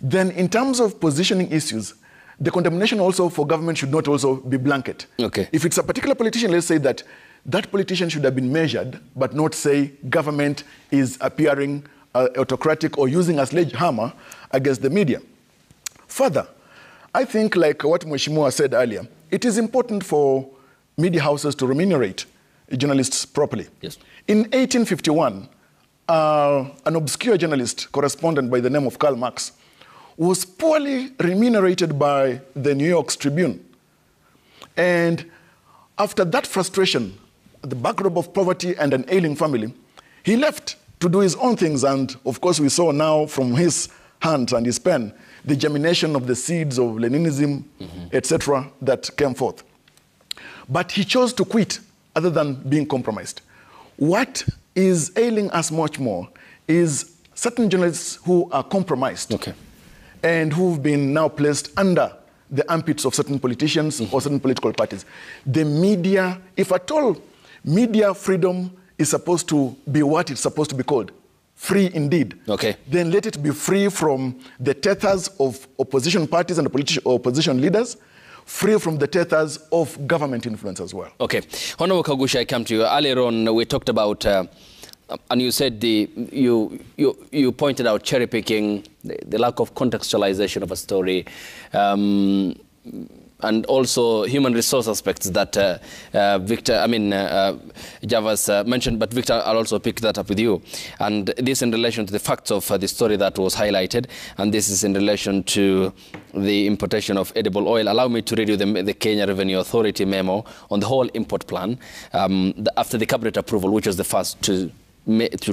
then in terms of positioning issues, the condemnation also for government should not also be blanket. If it's a particular politician, let's say that that politician should have been measured, but not say government is appearing autocratic or using a sledgehammer against the media. Further, I think, like what Mheshimiwa said earlier, it is important for media houses to remunerate journalists properly. In 1851, an obscure journalist, correspondent by the name of Karl Marx, was poorly remunerated by the New York Tribune. And after that frustration, the backdrop of poverty and an ailing family, he left to do his own things. And of course, we saw now from his hands and his pen the germination of the seeds of Leninism, etc., that came forth. But he chose to quit other than being compromised. What is ailing us much more is certain journalists who are compromised and who've been now placed under the armpits of certain politicians or certain political parties. The media, if at all, media freedom is supposed to be what it's supposed to be called, free indeed. Then let it be free from the tethers of opposition parties and opposition leaders, free from the tethers of government influence as well. Honorable Kagusha, I come to you. Earlier on, we talked about, and you said you pointed out cherry picking, the lack of contextualization of a story, and also human resource aspects that Javas mentioned, but Victor, I'll also pick that up with you. And this in relation to the facts of the story that was highlighted, and this is in relation to the importation of edible oil. Allow me to read you the Kenya Revenue Authority memo on the whole import plan after the cabinet approval, which was the first to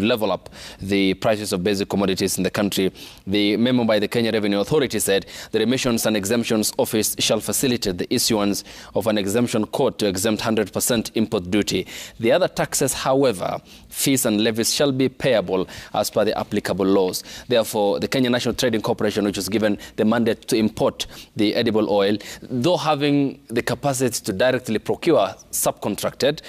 level up the prices of basic commodities in the country. The memo by the Kenya Revenue Authority said the Remissions and Exemptions Office shall facilitate the issuance of an exemption code to exempt 100% import duty. The other taxes, however, fees and levies shall be payable as per the applicable laws. Therefore, the Kenya National Trading Corporation, which was given the mandate to import the edible oil, though having the capacity to directly procure subcontracted,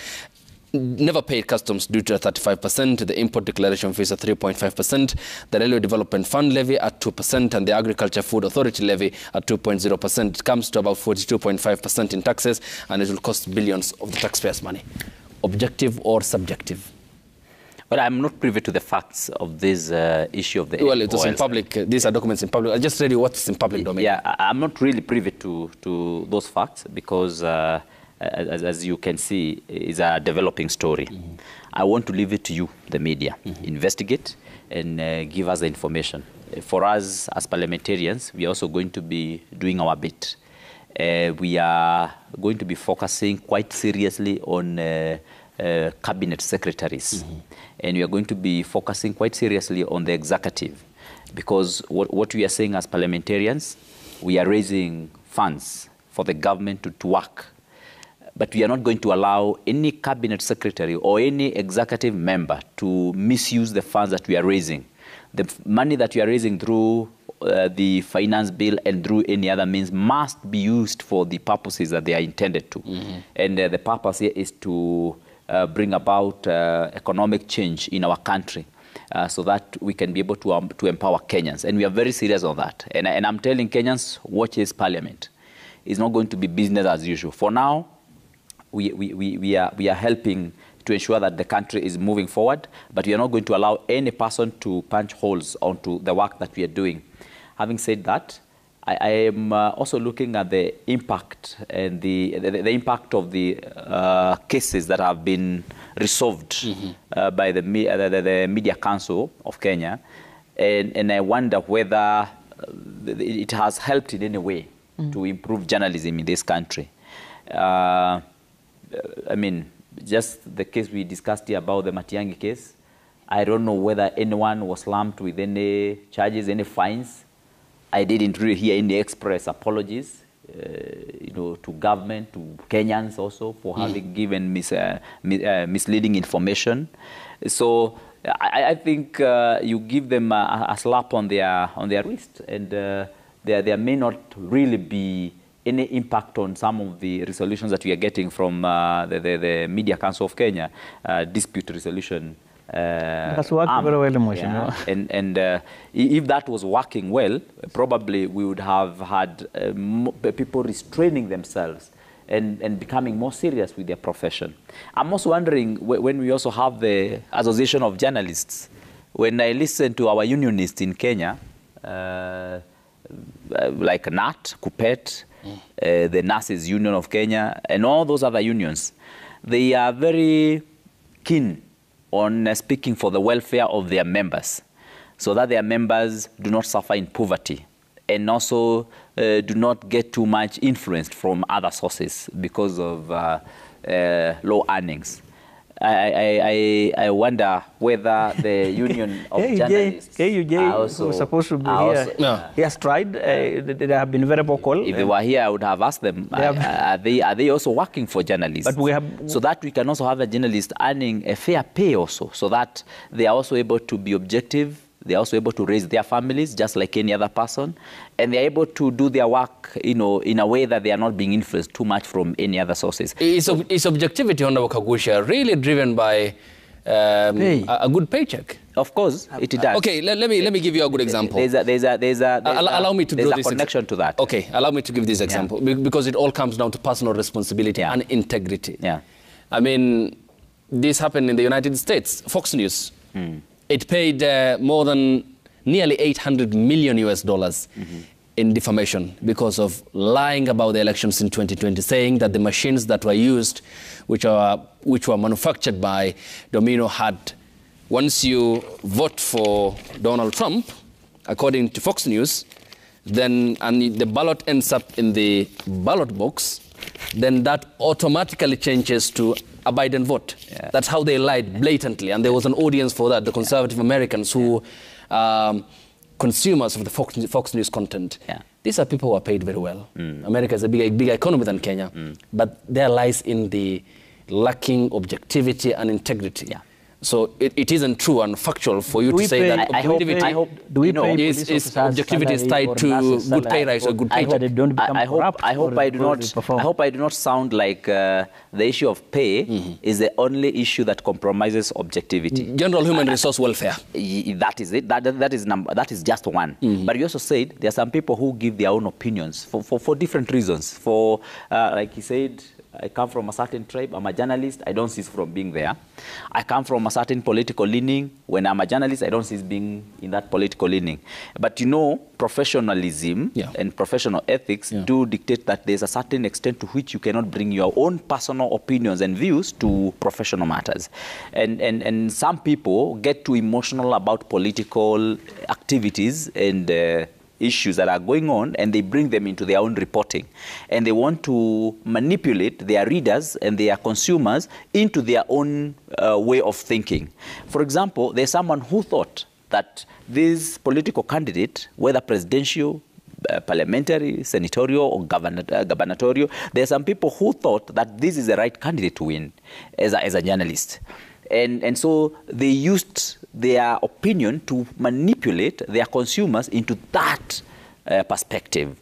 never paid customs duty at 35%, the import declaration fees at 3.5%, the Railway Development Fund levy at 2%, and the Agriculture Food Authority levy at 2.0%. It comes to about 42.5% in taxes, and it will cost billions of the taxpayers' money. Objective or subjective? Well, I'm not privy to the facts of this issue of the Well, it was in public. These are documents in public. I just read you what's in public domain. Yeah, I'm not really privy to those facts because as you can see, is a developing story. I want to leave it to you, the media. Investigate and give us the information. For us as parliamentarians, we are also going to be doing our bit. We are going to be focusing quite seriously on cabinet secretaries. And we are going to be focusing quite seriously on the executive. Because what we are saying as parliamentarians, we are raising funds for the government to work. But we are not going to allow any cabinet secretary or any executive member to misuse the funds that we are raising. The money that we are raising through the finance bill and through any other means must be used for the purposes that they are intended to. And the purpose here is to bring about economic change in our country so that we can be able to empower Kenyans. And we are very serious on that. And I'm telling Kenyans, watch this parliament. It's not going to be business as usual. For now, we are helping to ensure that the country is moving forward, but we are not going to allow any person to punch holes onto the work that we are doing. Having said that, I am also looking at the impact and the impact of the cases that have been resolved by the Media Council of Kenya, and I wonder whether it has helped in any way to improve journalism in this country. I mean, just the case we discussed here about the Matiang'i case, I don't know whether anyone was slammed with any charges, any fines. I didn't really hear any express apologies, to government, to Kenyans also for having given misleading information. So I think you give them a slap on their wrist, and there may not really be any impact on some of the resolutions that we are getting from the Media Council of Kenya, dispute resolution. That's working very well, emotional. Yeah. And if that was working well, probably we would have had people restraining themselves and becoming more serious with their profession. I'm also wondering, when we also have the Association of Journalists, when I listen to our unionists in Kenya, like NAT, KUPPET, the Nurses Union of Kenya, and all those other unions, they are very keen on speaking for the welfare of their members, so that their members do not suffer in poverty, and also do not get too much influenced from other sources because of low earnings. I wonder whether the Union of Journalists KUJ, also, who was supposed to be here, he has tried. They have been very vocal. If they were here, I would have asked them, are they also working for journalists? But we have, so that we can also have a journalist earning a fair pay also, so that they are also able to be objective. They're also able to raise their families just like any other person. And they're able to do their work, in a way that they are not being influenced too much from any other sources. Is objectivity, Honorable Kagusha, really driven by a good paycheck? Of course, it does. Okay, let me give you a good example. Allow me to draw this connection to that. Okay, allow me to give this example, because it all comes down to personal responsibility and integrity. Yeah. I mean, this happened in the United States. Fox News. It paid more than nearly $800 million in defamation because of lying about the elections in 2020, saying that the machines that were used, which were manufactured by Domino, had, once you vote for Donald Trump, according to Fox News, then and the ballot ends up in the ballot box, then that automatically changes to a Biden vote. Yeah. That's how they lied blatantly, and there was an audience for that, the conservative Americans who consumers of the Fox News content. Yeah. These are people who are paid very well. America is a bigger economy than Kenya, but there lies in the lacking objectivity and integrity. Yeah. So it isn't true and factual for you to say that objectivity, objectivity is tied to good pay rise or good paycheck. I hope I do not sound like the issue of pay is the only issue that compromises objectivity. General human resource welfare. That is it. That is just one. But you also said there are some people who give their own opinions for different reasons. For like he said, I come from a certain tribe, I'm a journalist, I don't cease from being there. I come from a certain political leaning. When I'm a journalist, I don't cease being in that political leaning. But professionalism and professional ethics do dictate that there's a certain extent to which you cannot bring your own personal opinions and views to professional matters. And some people get too emotional about political activities and issues that are going on, and they bring them into their own reporting. And they want to manipulate their readers and their consumers into their own way of thinking. For example, there's someone who thought that this political candidate, whether presidential, parliamentary, senatorial, or gubernatorial, there are some people who thought that this is the right candidate to win as a journalist. And so they used their opinion to manipulate their consumers into that perspective.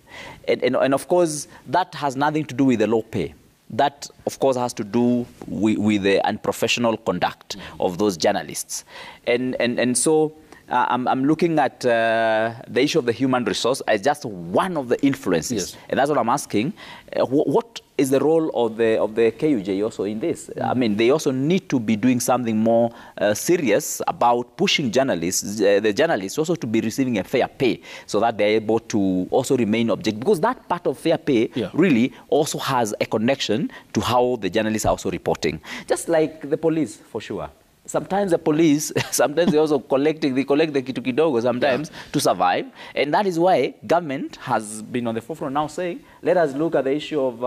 And of course, that has nothing to do with the low pay. That, of course, has to do with the unprofessional conduct of those journalists. And so I'm looking at the issue of the human resource as just one of the influences. Yes. And that's what I'm asking. What is the role of the KUJ also in this? I mean, they also need to be doing something more serious about pushing journalists, the journalists also to be receiving a fair pay so that they're able to also remain objective. Because that part of fair pay really also has a connection to how the journalists are also reporting. Just like the police, for sure. Sometimes the police, sometimes they also collect the kitu kidogo sometimes to survive. And that is why government has been on the forefront now saying, let us look at the issue of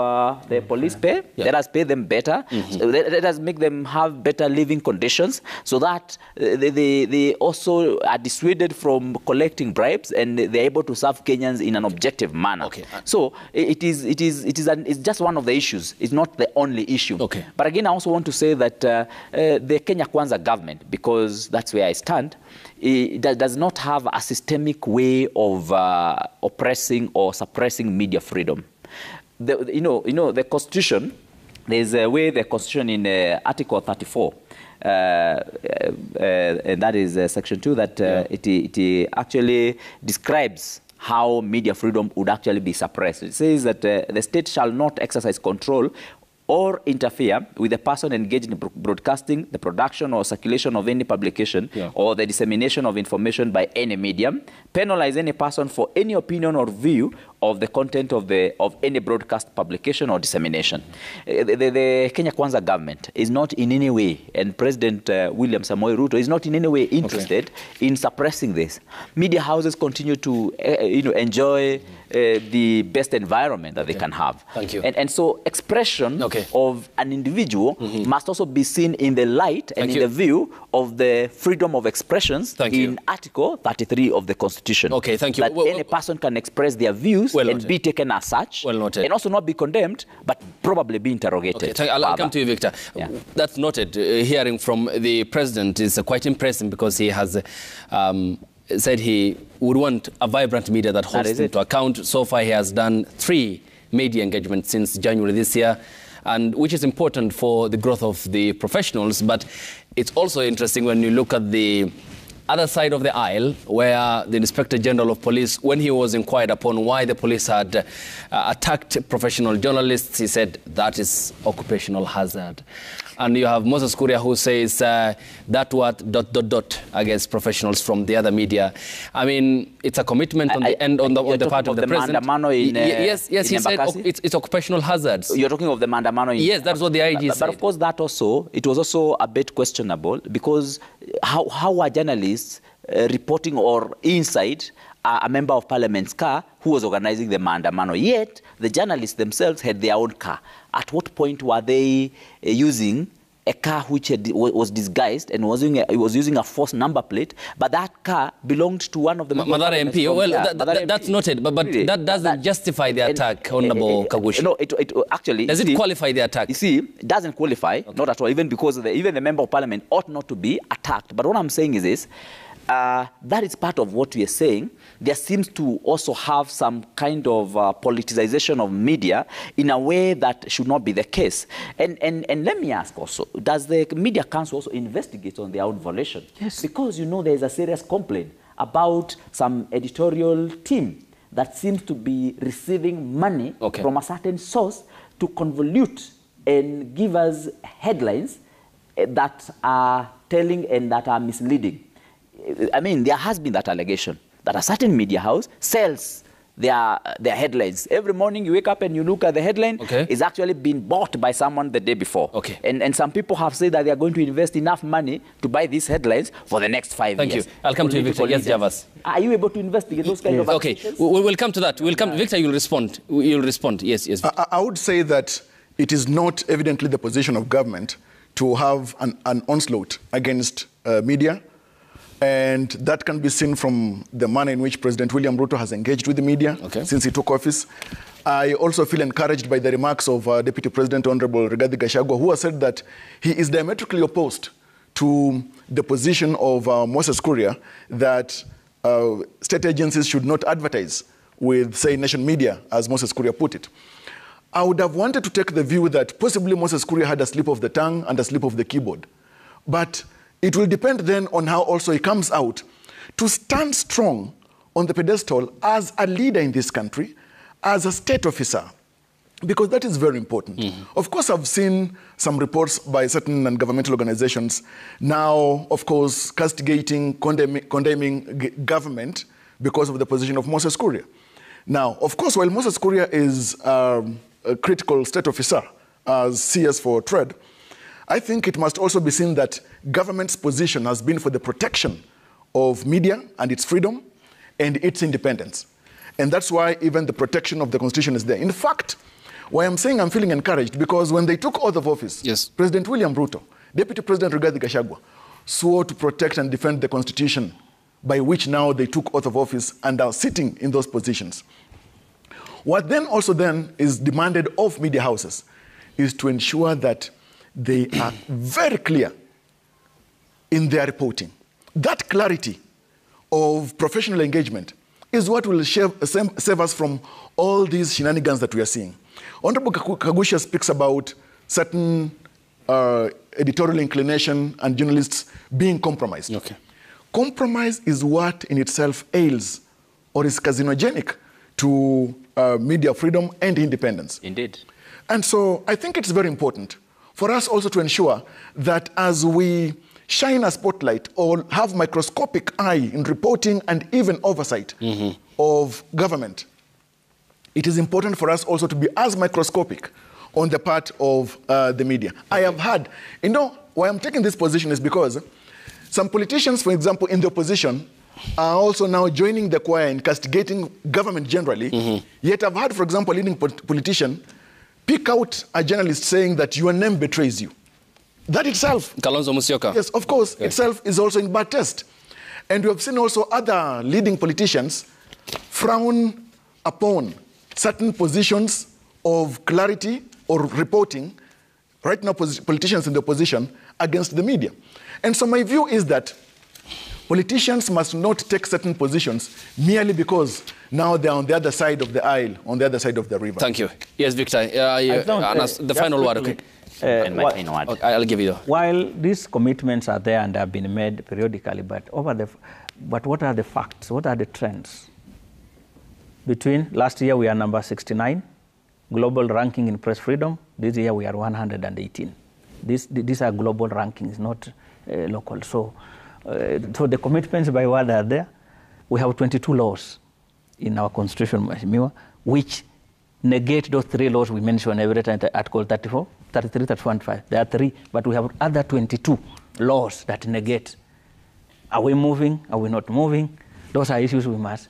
the police pay. Let us pay them better. So let us make them have better living conditions so that they also are dissuaded from collecting bribes and they're able to serve Kenyans in an objective manner. Okay. So it's just one of the issues. It's not the only issue. Okay. But again, I also want to say that the Kenya Kwanza government, because that's where I stand, it does not have a systemic way of oppressing or suppressing media freedom. The Constitution, there's a way the Constitution in Article 34, and that is Section 2, that it actually describes how media freedom would actually be suppressed. It says that the state shall not exercise control or interfere with a person engaged in broadcasting, the production or circulation of any publication, or the dissemination of information by any medium, penalize any person for any opinion or view of the content of any broadcast publication or dissemination. The Kenya Kwanza government is not in any way, and President William Samoei Ruto is not in any way interested in suppressing this. Media houses continue to enjoy the best environment that they can have. Thank you. And so expression of an individual must also be seen in the light and in the view of the freedom of expressions in Article 33 of the Constitution. Okay, thank you. That any person can express their views and be taken as such, and also not be condemned, but probably be interrogated. Okay, I'll come to you, Victor. Yeah. That's noted. Hearing from the president is quite impressive because he has said he would want a vibrant media that holds him to account. So far, he has done 3 media engagements since January this year, and which is important for the growth of the professionals. But it's also interesting when you look at the other side of the aisle, where the Inspector General of Police, when he was inquired upon why the police had attacked professional journalists, he said that is occupational hazard. And you have Moses Kuria who says that what ... against professionals from the other media. I mean, it's a commitment on the end on the part of the president. Yes, he said it's occupational hazards. You're talking of the Mandamano in... Yes, that's what the IG said. But of course, that also, it was also a bit questionable, because how are journalists reporting or inside a member of parliament's car who was organizing the Mandamano? Yet, the journalists themselves had their own car. At what point were they using a car which was disguised and was using a false number plate, but that car belonged to one of the... Madara MP, well, that's noted, but really, that doesn't justify the attack, Honorable Kagushi. No, it actually... Does it qualify the attack? You see, it doesn't qualify, not at all, even because even the member of parliament ought not to be attacked. But what I'm saying is this, that is part of what we are saying. There seems to also have some kind of politicization of media in a way that should not be the case. And let me ask also, does the Media Council also investigate on their own violation? Yes. Because, there is a serious complaint about some editorial team that seems to be receiving money from a certain source to convolute and give us headlines that are telling and that are misleading. I mean, there has been that allegation that a certain media house sells their headlines. Every morning you wake up and you look at the headline, it's actually been bought by someone the day before. And some people have said that they are going to invest enough money to buy these headlines for the next 5 years. Thank you. I'll come to you, Victor. Yes, Javas. Are you able to investigate those kind of actions? We'll come to that. We'll come. Victor, you'll respond. You'll respond. Yes. I would say that it is not evidently the position of government to have an onslaught against media. And that can be seen from the manner in which President William Ruto has engaged with the media since he took office. I also feel encouraged by the remarks of Deputy President Honorable Rigathi Gachagua, who has said that he is diametrically opposed to the position of Moses Kuria that state agencies should not advertise with, say, nation media, as Moses Kuria put it. I would have wanted to take the view that possibly Moses Kuria had a slip of the tongue and a slip of the keyboard. But it will depend then on how also he comes out to stand strong on the pedestal as a leader in this country, as a state officer, because that is very important. Of course, I've seen some reports by certain non-governmental organizations now, of course, castigating, condemning government because of the position of Moses Kuria. Now, of course, while Moses Kuria is a critical state officer as CS for Trade, I think it must also be seen that government's position has been for the protection of media and its freedom and its independence. And that's why even the protection of the Constitution is there. In fact, why I'm saying I'm feeling encouraged, because when they took oath of office, President William Ruto, Deputy President Rigathi Gachagua, swore to protect and defend the Constitution, by which now they took oath of office and are sitting in those positions. What then also then is demanded of media houses is to ensure that they are very clear in their reporting. That clarity of professional engagement is what will save us from all these shenanigans that we are seeing. Honorable Kagushi speaks about certain editorial inclination and journalists being compromised. Compromise is what in itself ails or is carcinogenic to media freedom and independence. Indeed. And so I think it's very important for us also to ensure that as we shine a spotlight or have microscopic eye in reporting and even oversight of government, it is important for us also to be as microscopic on the part of the media. I have had, why I'm taking this position is because some politicians, for example, in the opposition, are also now joining the choir in castigating government generally. Yet I've had, for example, a leading politician pick out a journalist saying that your name betrays you. That itself, Kalonzo Musyoka. yes, of course, itself is also in bad taste. And we have seen also other leading politicians frown upon certain positions of clarity or reporting, right now politicians in the opposition, against the media. And so my view is that politicians must not take certain positions merely because now they're on the other side of the aisle, on the other side of the river. Thank you. Yes, Victor. The final word, okay? I'll give you. While these commitments are there and have been made periodically, but what are the facts? What are the trends? Between last year we are number 69, global ranking in press freedom. This year we are 118. These are global rankings, not local. So the commitments by what are there. We have 22 laws in our constitution, which negate those 3 laws we mentioned every time, Article 34, 33, 34, and 5. There are 3, but we have other 22 laws that negate. Are we moving? Are we not moving? Those are issues we must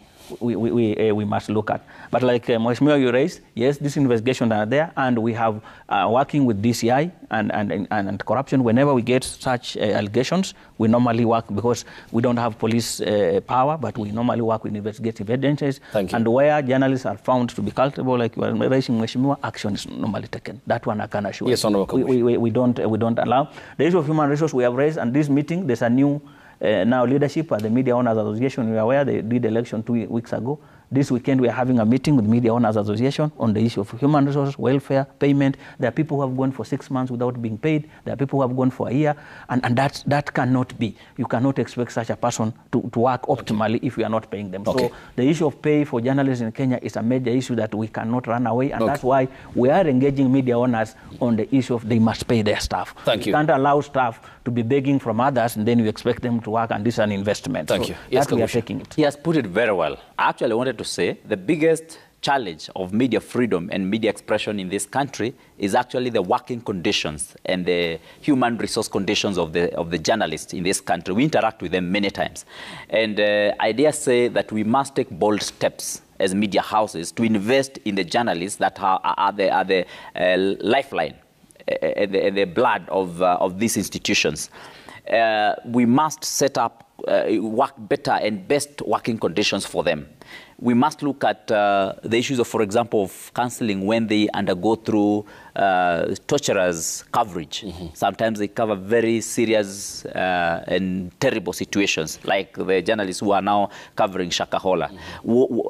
look at. But like Mheshimiwa, you raised, yes, these investigations are there, and we have working with DCI and corruption. Whenever we get such allegations, we normally work, because we don't have police power, but we normally work with investigative agencies. Thank you. And where journalists are found to be culpable, like you are raising, Mheshimiwa, action is normally taken. That one I can assure. Yes, Honorable. We don't allow. The issue of human resources we have raised, and this meeting, there's a new now leadership at the Media Owners Association. We are aware they did election 2 weeks ago. This weekend we are having a meeting with Media Owners Association on the issue of human resources, welfare, payment. There are people who have gone for 6 months without being paid. There are people who have gone for a year, and that cannot be. You cannot expect such a person to work optimally if we are not paying them. Okay. So the issue of pay for journalists in Kenya is a major issue that we cannot run away, and that's why we are engaging media owners on the issue of they must pay their staff. Thank you. You can't allow staff to be begging from others, and then you expect them to work, and this is an investment. Thank so you. Yes, that we are taking it. He has put it very well. I actually wanted to say the biggest challenge of media freedom and media expression in this country is actually the working conditions and the human resource conditions of the journalists in this country. We interact with them many times. And I dare say that we must take bold steps as media houses to invest in the journalists that are the lifeline, the blood of these institutions. We must set up work better and best working conditions for them. We must look at the issues of, for example, of counseling when they undergo through torturers' coverage. Sometimes they cover very serious and terrible situations, like the journalists who are now covering Shakahola.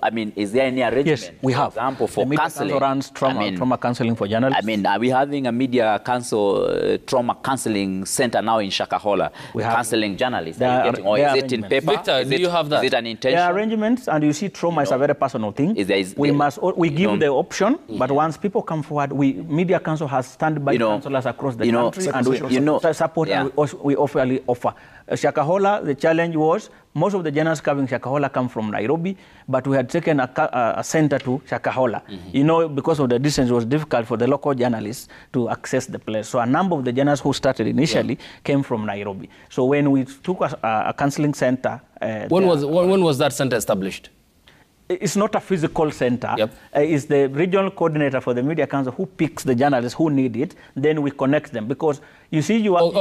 I mean, is there any arrangement? Yes, we have. For example, for counseling. Council runs trauma counseling for journalists. I mean, are we having a media council trauma counseling center now in Shakahola? We have counseling journalists. Or is it in paper? Victor, do you have that? Is it an intention? There are arrangements, and you see, trauma is a very personal thing. We give the option, but once people come forward, Media Council has standby councillors across the country, and we support and we offer. Shakahola, the challenge was most of the journalists covering Shakahola come from Nairobi, but we had taken a center to Shakahola. Because of the distance, it was difficult for the local journalists to access the place. So a number of the journalists who started initially came from Nairobi. So when we took a counseling center... when was that center established? It's not a physical center. It's the regional coordinator for the Media Council who picks the journalists who need it. Then we connect them, because you see your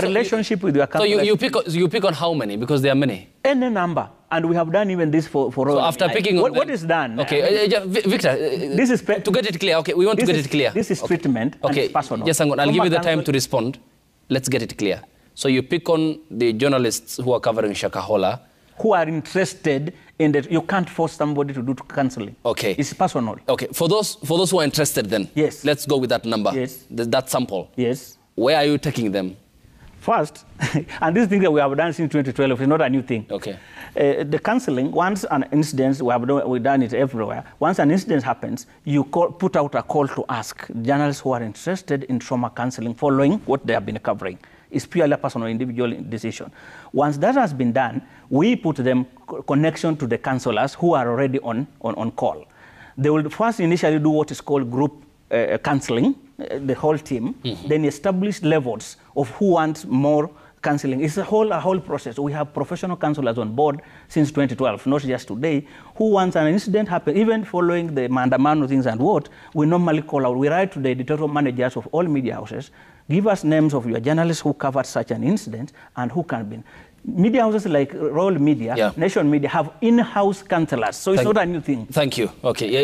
relationship with your council. So you pick on how many? Because there are many. Any number, and we have done even this for so all. After picking on what is done? Okay, Victor. This is to get it clear. Okay, we want to get it clear. This is treatment. Okay. And personal. Yes, I'll give you the time to respond. Let's get it clear. So you pick on the journalists who are covering Shakahola, who are interested in that. You can't force somebody to do counseling. Okay. It's personal. Okay. For those who are interested then, yes, let's go with that number. Yes. That sample. Yes. Where are you taking them? First, and this thing that we have done since 2012 is not a new thing. Okay. The counseling, once an incident, we've done it everywhere. Once an incident happens, you put out a call to ask journalists who are interested in trauma counseling following what they have been covering. It's purely a personal, individual decision. Once that has been done, we put them connection to the counselors who are already on call. they will first initially do what is called group counseling, the whole team, then establish levels of who wants more counseling. It's a whole process. We have professional counselors on board since 2012, not just today, who once an incident happens, even following the mandamano things and what, we normally call out. We write to the editorial managers of all media houses, give us names of your journalists who covered such an incident and who can be. Media houses like Royal Media, Nation Media have in-house counselors, so it's not a new thing. Thank you. Okay.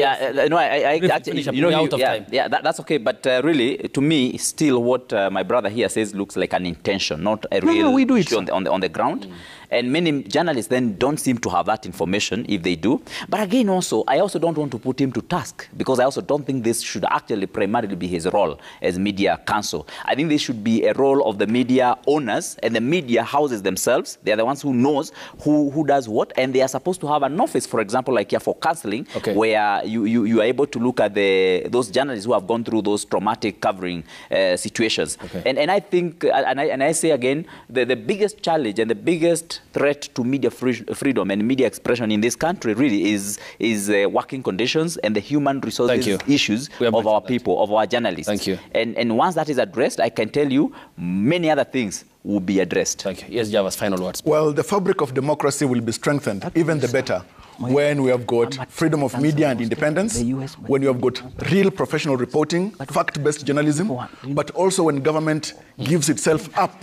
No, I actually, out of time. Yeah, that's okay. But really, to me, still what my brother here says looks like an intention, not a real issue on the ground. And many journalists then don't seem to have that information if they do. But again, also, I also don't want to put him to task because I also don't think this should actually primarily be his role as media counsel. I think this should be a role of the media owners and the media houses themselves. They are the ones who knows who does what, and they are supposed to have an office, for example, like here for counseling, where you are able to look at those journalists who have gone through those traumatic covering situations. And I think, and I say again, the biggest challenge and the biggest threat to media freedom and media expression in this country really is working conditions and the human resources issues of our people, of our journalists. Thank you. And once that is addressed, I can tell you many other things will be addressed. Thank you. Yes, Java's final words. Well, the fabric of democracy will be strengthened, even the better, when we have got freedom of media and independence, when you have got real professional reporting, fact-based journalism, but also when government gives itself up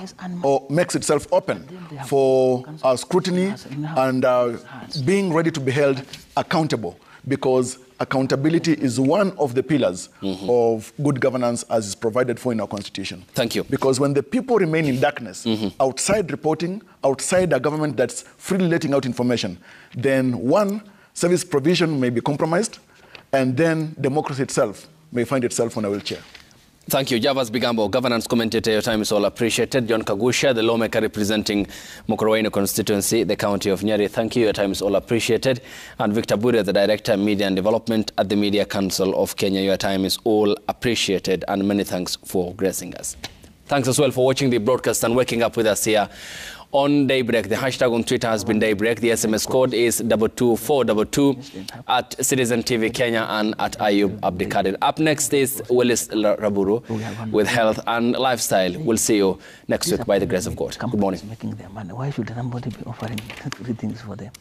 or makes itself open for scrutiny and being ready to be held accountable, because accountability is one of the pillars of good governance as is provided for in our constitution. Thank you. Because when the people remain in darkness, outside reporting, outside a government that's freely letting out information, then one, service provision may be compromised, and then democracy itself may find itself on a wheelchair. Thank you. Javas Bigambo, governance commentator, your time is all appreciated. John Kagusha, the lawmaker representing Mukurweini constituency, the county of Nyeri, thank you. Your time is all appreciated. And Victor Buria, the director, media and development at the Media Council of Kenya, your time is all appreciated. And many thanks for gracing us. Thanks as well for watching the broadcast and waking up with us here on Daybreak. The hashtag on Twitter has been Daybreak. The SMS code is 22422 at Citizen TV Kenya and at Ayub Abdikadir. Up next is Willis Raburu with health and lifestyle. We'll see you next week by the grace of God. Good morning. Why should somebody be offering 3 things for them?